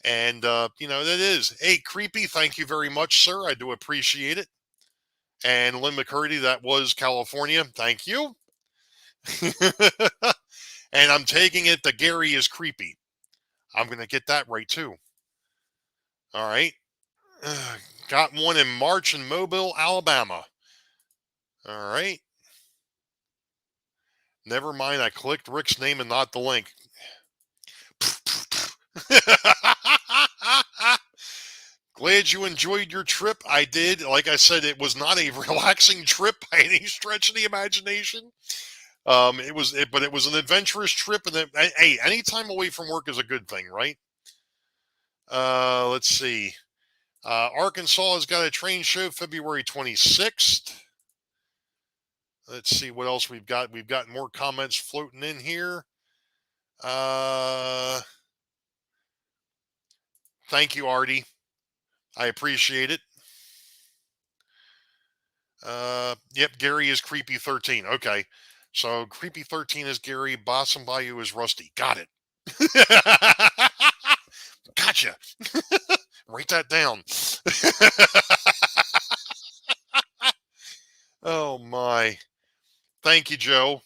and that is, hey, Creepy, thank you very much, sir. I do appreciate it. And Lynn McCurdy, that was California, thank you. And I'm taking it that Gary is creepy. I'm going to get that right too. All right. Got one in March in Mobile, Alabama. All right. Never mind. I clicked Rick's name and not the link. Glad you enjoyed your trip. I did. Like I said, it was not a relaxing trip by any stretch of the imagination. But it was an adventurous trip, and hey, any time away from work is a good thing, right? Let's see. Arkansas has got a train show February 26th. Let's see what else we've got. We've got more comments floating in here. Uh, Thank you, Artie. I appreciate it. Yep, Gary is Creepy 13. Okay. So Creepy 13 is Gary, Bossum Bayou is Rusty. Got it. Gotcha. Write that down. Oh my. Thank you, Joe.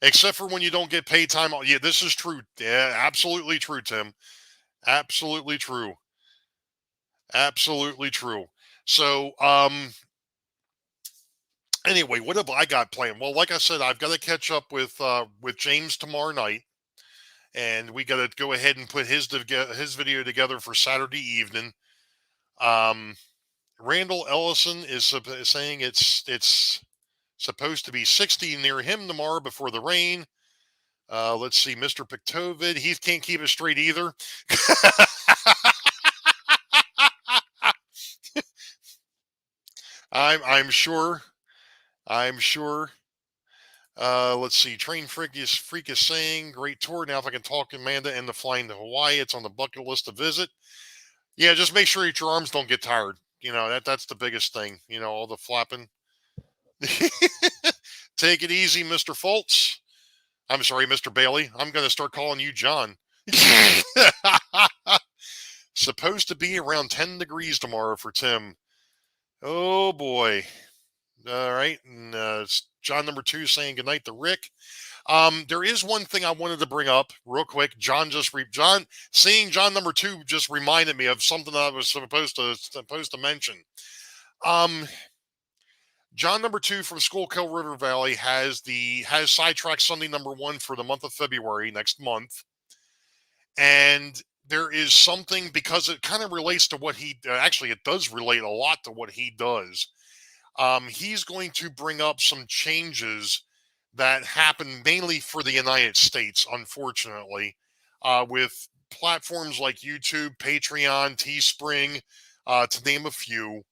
Except for when you don't get paid time off. Yeah, this is true. Yeah, absolutely true, Tim. Absolutely true. Absolutely true. So, anyway, what have I got planned? Well, like I said, I've got to catch up with James tomorrow night, and we got to go ahead and put his video together for Saturday evening. Um, Randall Ellison is saying it's supposed to be 60 near him tomorrow before the rain. Let's see, Mr. Pictovid, he can't keep it straight either. I'm sure. I'm sure. Let's see. Freak is saying great tour. Now if I can talk Amanda and the flying to Hawaii, it's on the bucket list to visit. Yeah, just make sure that your arms don't get tired. That's the biggest thing. All the flapping. Take it easy, Mr. Fultz. I'm sorry, Mr. Bailey. I'm going to start calling you John. Supposed to be around 10 degrees tomorrow for Tim. Oh boy. All right. And it's John number 2 saying goodnight to Rick. There is one thing I wanted to bring up real quick. Seeing John number 2 just reminded me of something that I was supposed to mention. John number 2 from Schuylkill River Valley has Sidetrack Sunday number 1 for the month of February next month, and there is something, because it kind of relates to what he actually it does relate a lot to what he does. He's going to bring up some changes that happen mainly for the United States, unfortunately, with platforms like YouTube, Patreon, Teespring, to name a few,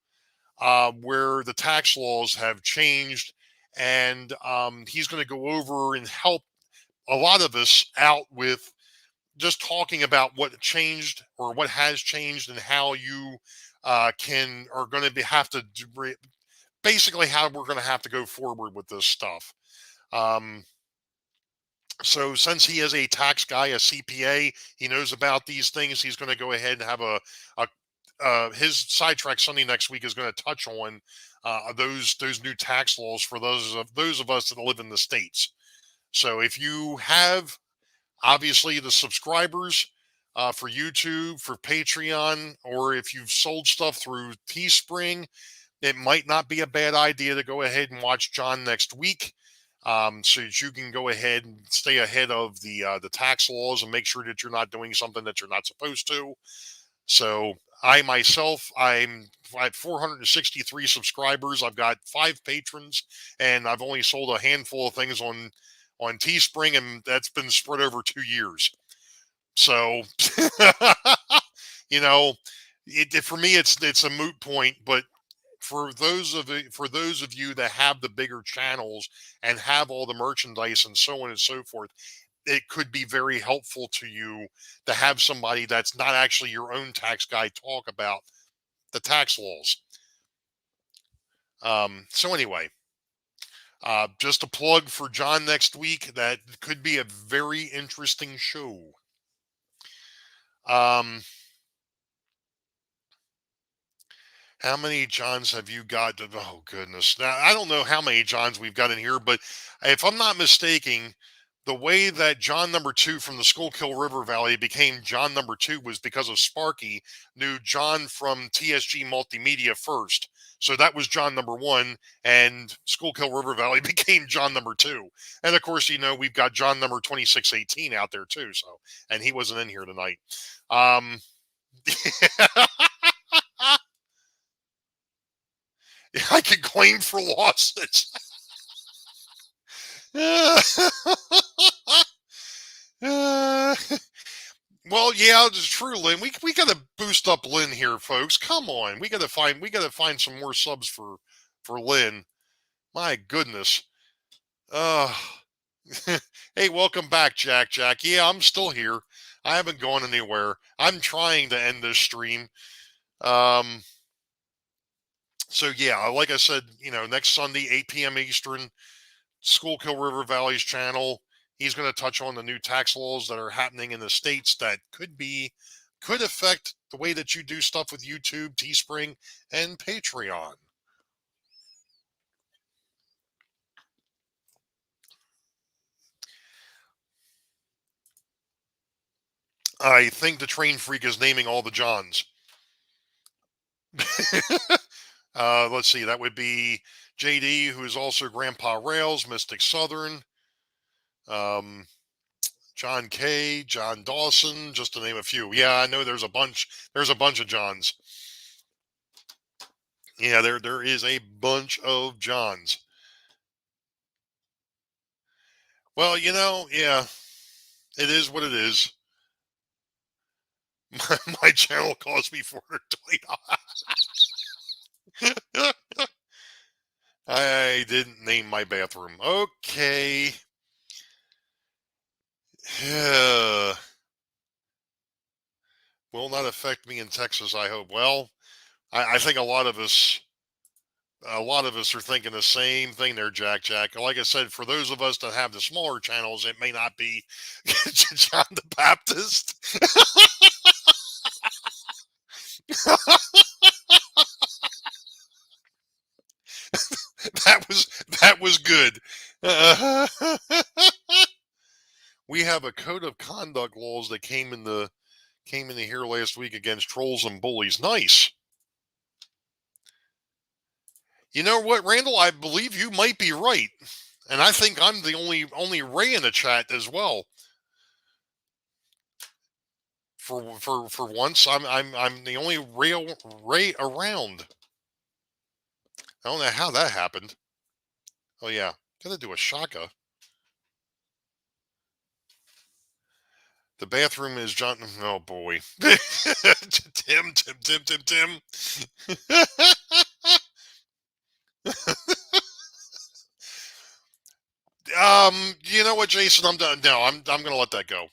where the tax laws have changed. And he's going to go over and help a lot of us out with just talking about what changed or what has changed and how you are going to have to basically how we're going to have to go forward with this stuff. So since he is a tax guy, a CPA, he knows about these things. He's going to go ahead and have his Sidetrack Sunday next week is going to touch on those new tax laws for those of us that live in the States. So if you have obviously the subscribers for YouTube, for Patreon, or if you've sold stuff through Teespring, it might not be a bad idea to go ahead and watch John next week, so that you can go ahead and stay ahead of the tax laws and make sure that you're not doing something that you're not supposed to. So I myself, I have 463 subscribers. I've got 5 patrons, and I've only sold a handful of things on Teespring, and that's been spread over 2 years. So, for me, it's a moot point. But for those of you that have the bigger channels and have all the merchandise and so on and so forth, it could be very helpful to you to have somebody that's not actually your own tax guy talk about the tax laws. So anyway, just a plug for John next week. That could be a very interesting show. How many Johns have you got? Oh goodness! Now I don't know how many Johns we've got in here, but if I'm not mistaken, The way that John number 2 from the Schuylkill River Valley became John number 2 was because of Sparky knew John from TSG Multimedia first. So that was John number 1, and Schuylkill River Valley became John number 2. And of course, we've got John number 2618 out there too. So, and he wasn't in here tonight. I can claim for losses. Well, yeah, it's true, Lynn. We gotta boost up Lynn here, folks. Come on, we gotta find some more subs for Lynn. My goodness. Uh Hey, welcome back, Jack. Jack. Yeah, I'm still here. I haven't gone anywhere. I'm trying to end this stream. Um. So yeah, like I said, next Sunday, 8 p.m. Eastern, Schuylkill River Valley's channel. He's going to touch on the new tax laws that are happening in the states that could affect the way that you do stuff with YouTube, Teespring, and Patreon. I think the train freak is naming all the Johns. Let's see, that would be JD, who is also Grandpa Rails, Mystic Southern, John K, John Dawson, just to name a few. Yeah, I know there's a bunch. There's a bunch of Johns. Yeah, there is a bunch of Johns. Well, yeah, it is what it is. My channel cost me $420. I didn't name my bathroom. Okay. Will not affect me in Texas, I hope. Well, I think a lot of us are thinking the same thing there, Jack. Jack. Like I said, for those of us that have the smaller channels, it may not be John the Baptist. that was good. We have a code of conduct laws that came into here last week against trolls and bullies. Nice. You know what, Randall? I believe you might be right, and I think I'm the only Ray in the chat as well. For once, I'm the only Ray around. I don't know how that happened. Oh yeah, gotta do a shaka. The bathroom is John. Oh boy, Tim. You know what, Jason? I'm done. No, I'm gonna let that go.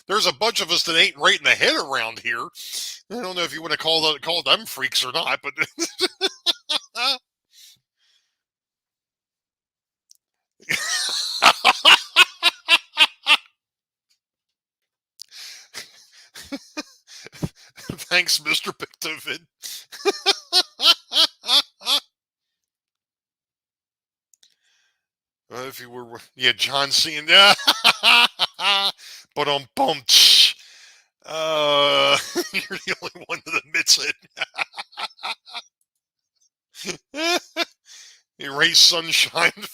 There's a bunch of us that ain't right in the head around here. I don't know if you want to call them freaks or not, but thanks, Mr. Pictovid. If you were, yeah, John Cena. But bum. You're the only one that admits it. Erase sunshine.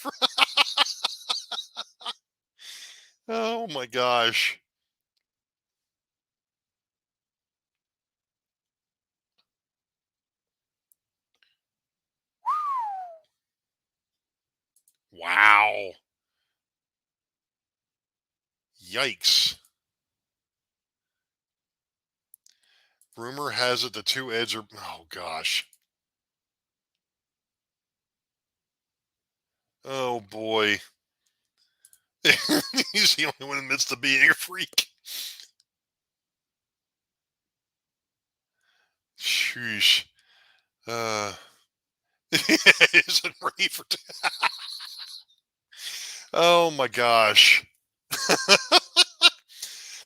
Oh my gosh. Wow. Yikes. Rumor has it the two Eds are. Oh gosh. Oh boy. He's the only one who admits to being a freak. Sheesh. Isn't ready for. Oh my gosh.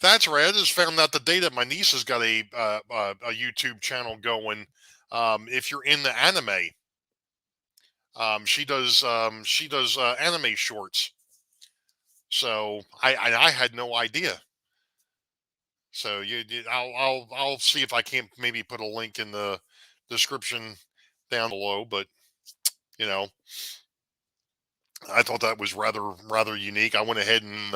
That's right. I just found out today that my niece has got a YouTube channel going. If you're in the anime, She does anime shorts. So I had no idea. So I'll see if I can't maybe put a link in the description down below. But you know, I thought that was rather unique. I went ahead and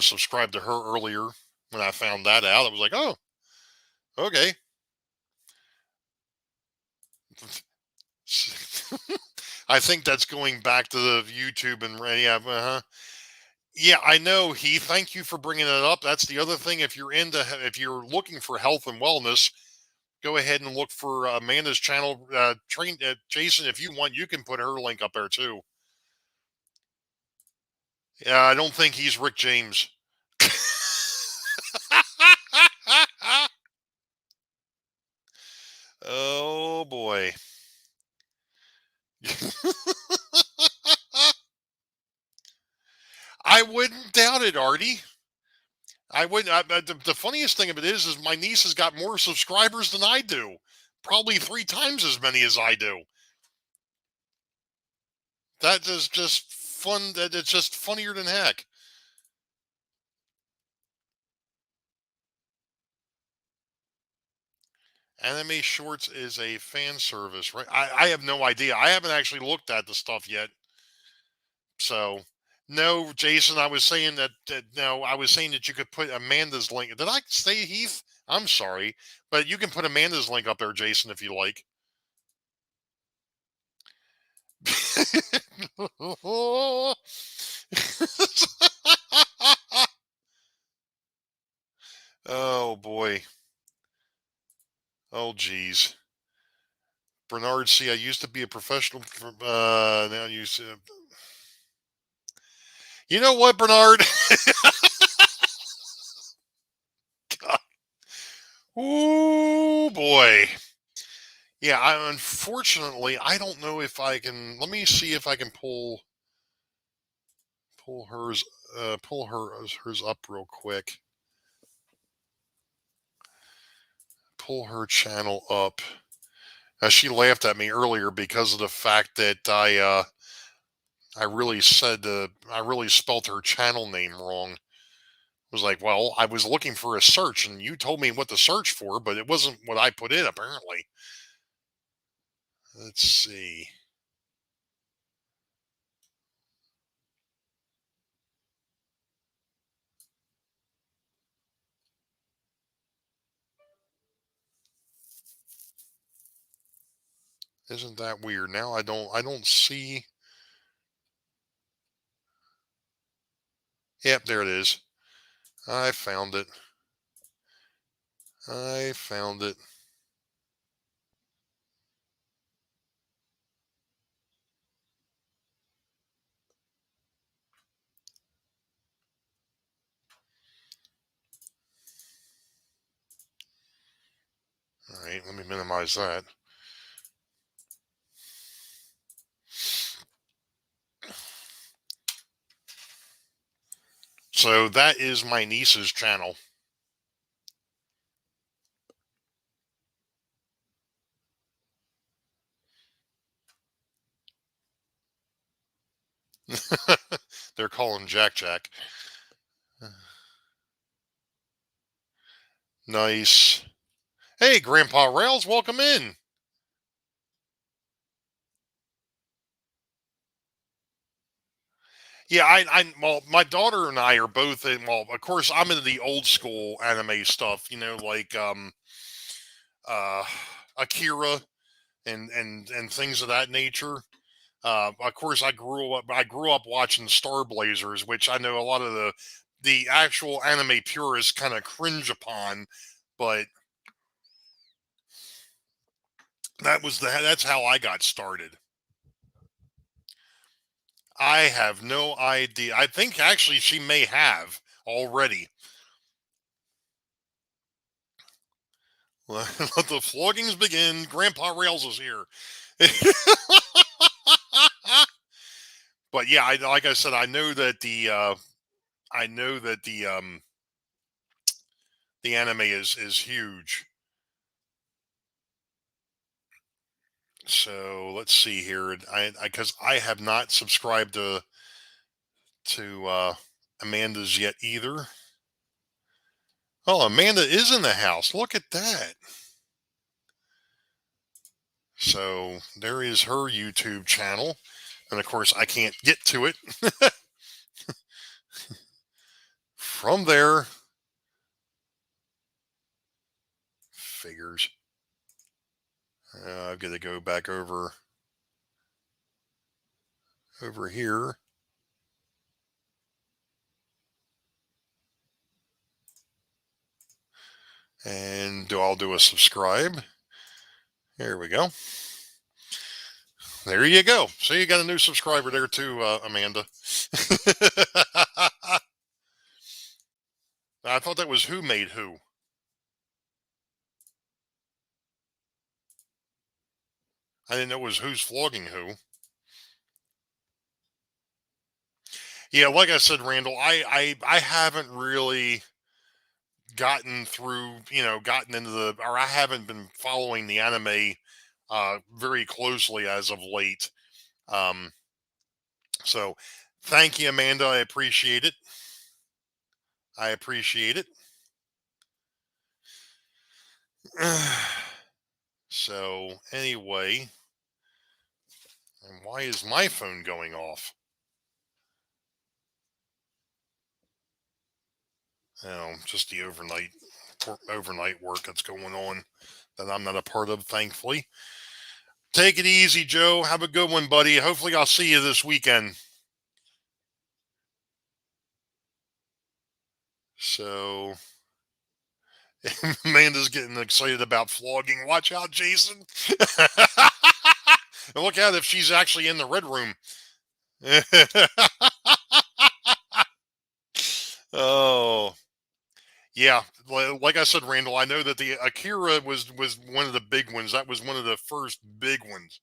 subscribed to her earlier when I found that out. I was like, oh, okay. I think that's going back to the YouTube and yeah, yeah. I know, Heath. Thank you for bringing it up. That's the other thing. If you're looking for health and wellness, go ahead and look for Amanda's channel. Jason, if you want, you can put her link up there too. Yeah, I don't think he's Rick James. Oh boy. I wouldn't doubt it, Artie. I wouldn't. The funniest thing of it is my niece has got more subscribers than I do. Probably 3 times as many as I do. That is just fun. That it's just funnier than heck. Anime Shorts is a fan service, right? I have no idea. I haven't actually looked at the stuff yet. So, no, Jason, I was saying no, I was saying that you could put Amanda's link. Did I say Heath? I'm sorry, but you can put Amanda's link up there, Jason, if you like. Oh boy. Oh geez. Bernard, see, I used to be a professional. Now you see. You know what, Bernard? Oh boy. Yeah, unfortunately I don't know if I can. Let me see if I can pull hers up real quick. Pull her channel up. She laughed at me earlier because of the fact that I really spelt her channel name wrong. I was like, well, I was looking for a search and you told me what to search for, but it wasn't what I put in apparently. Let's see. Isn't that weird? Now I don't see. Yep, there it is. I found it. I found it. All right, let me minimize that. So that is my niece's channel. They're calling Jack Jack. Nice. Hey, Grandpa Rails, welcome in. Yeah, well, my daughter and I are both in. Well, of course, I'm into the old school anime stuff. You know, like uh, Akira and things of that nature. Of course, I grew up watching Star Blazers, which I know a lot of the actual anime purists kind of cringe upon, but that's how I got started. I have no idea. I think actually she may have already. Let the floggings begin. Grandpa Rails is here. But yeah, like I said, I know that the anime is huge. So let's see here. I because I have not subscribed to Amanda's yet either. Oh, Amanda is in the house. Look at that. So there is her YouTube channel. And of course, I can't get to it from there. Figures. I've got to go back over here. And I'll do a subscribe. There we go. There you go. So you got a new subscriber there too, Amanda. I thought that was Who Made Who. I didn't know it was Who's Flogging Who. Yeah, like I said, Randall, I haven't really gotten into or I haven't been following the anime very closely as of late. Um, so thank you, Amanda. I appreciate it. I appreciate it. So anyway, and why is my phone going off? Just the overnight work that's going on that I'm not a part of, thankfully. Take it easy, Joe. Have a good one, buddy. Hopefully, I'll see you this weekend. So, Amanda's getting excited about flogging. Watch out, Jason. And look out if she's actually in the red room. Oh, yeah. Like I said, Randall, I know that the Akira was one of the big ones. That was one of the first big ones.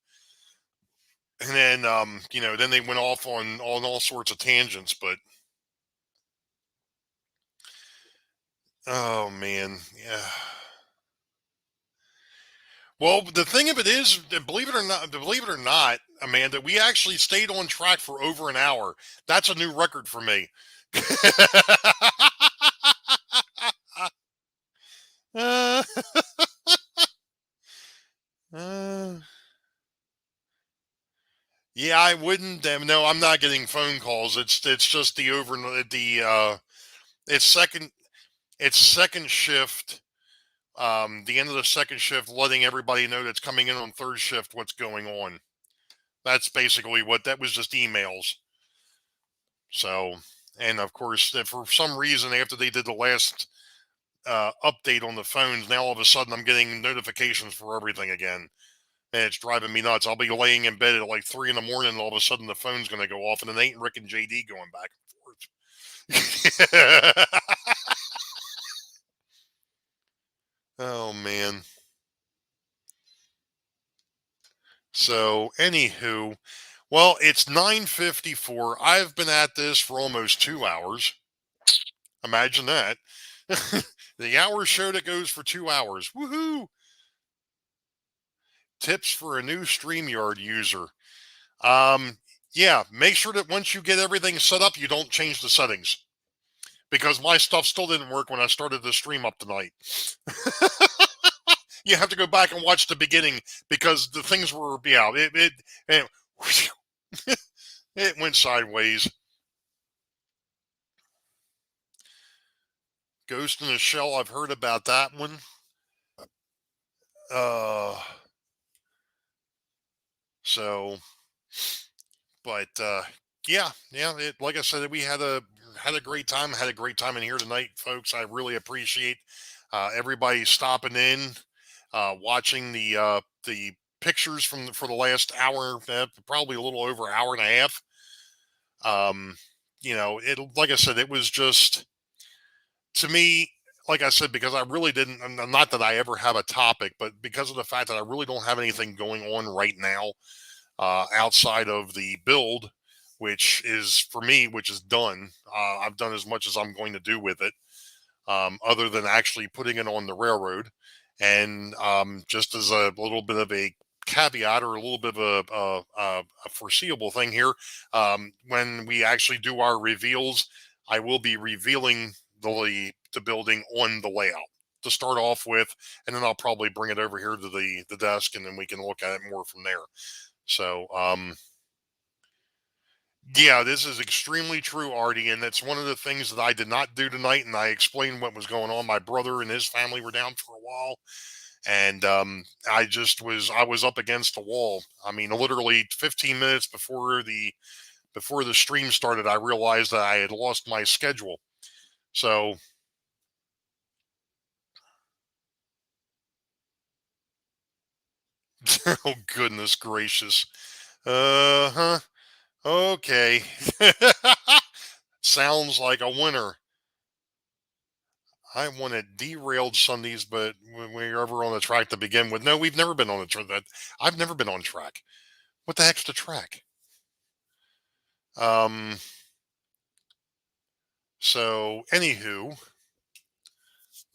And then, then they went off on all sorts of tangents. But oh man, yeah. Well, the thing of it is, believe it or not, Amanda, we actually stayed on track for over an hour. That's a new record for me. uh, uh, yeah, I wouldn't. No, I'm not getting phone calls. It's just the over the it's second shift. The end of the second shift, letting everybody know that's coming in on third shift what's going on. That's basically what that was. Just emails. So, and of course, if for some reason after they did the last update on the phones, now all of a sudden I'm getting notifications for everything again, and it's driving me nuts. I'll be laying in bed at like 3 in the morning, and all of a sudden the phone's going to go off, and it ain't Rick and JD going back and forth. Oh man. So, anywho, well, it's 9:54. I've been at this for almost 2 hours. Imagine that. The hour show that goes for 2 hours. Woohoo! Tips for a new StreamYard user. Um, yeah, make sure that once you get everything set up, you don't change the settings because my stuff still didn't work when I started the stream up tonight. You have to go back and watch the beginning because the things were, yeah, it went sideways. Ghost in the Shell, I've heard about that one. Uh, so, but yeah. Like I said, we had a great time. Had a great time in here tonight, folks. I really appreciate everybody stopping in, watching the pictures for the last hour, probably a little over hour and a half. Um, it like I said, it was just to me. Like I said, because I really didn't, and not that I ever have a topic, but because of the fact that I really don't have anything going on right now outside of the build, which is for me, which is done. I've done as much as I'm going to do with it, other than actually putting it on the railroad. And just as a little bit of a caveat or a little bit of a foreseeable thing here. When we actually do our reveals, I will be revealing the building on the layout to start off with, and then I'll probably bring it over here to the desk, and then we can look at it more from there. So, yeah, this is extremely true, Artie, and that's one of the things that I did not do tonight. And I explained what was going on. My brother and his family were down for a while, and I was up against the wall. I mean, literally 15 minutes before the stream started, I realized that I had lost my schedule. So, oh goodness gracious. Huh. Okay. Sounds like a winner. I wanted derailed Sundays, but when we were ever on the track to begin with, no, we've never been on the track. I've never been on track. What the heck's the track? Um. So, anywho,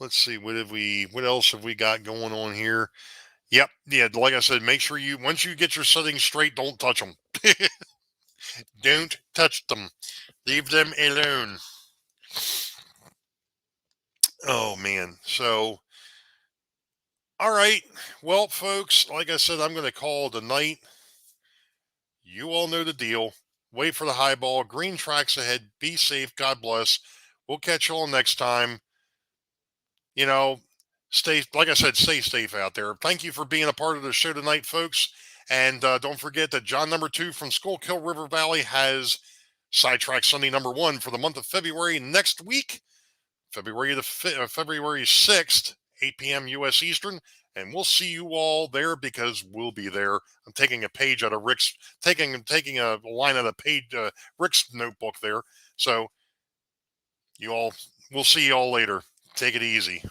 let's see. What else have we got going on here? Yep. Yeah. Like I said, make sure once you get your settings straight, don't touch them. Don't touch them. Leave them alone. Oh man. So, all right. Well, folks, like I said, I'm going to call it a night. You all know the deal. Wait for the highball. Green tracks ahead. Be safe. God bless. We'll catch you all next time. You know, like I said, stay safe out there. Thank you for being a part of the show tonight, folks. And don't forget that John number 2 from Schuylkill River Valley has Sidetrack Sunday number 1 for the month of February next week, February 6th, 8 p.m. U.S. Eastern. And we'll see you all there because we'll be there. I'm taking a page out of taking a line out of Rick's notebook there. So we'll see you all later. Take it easy.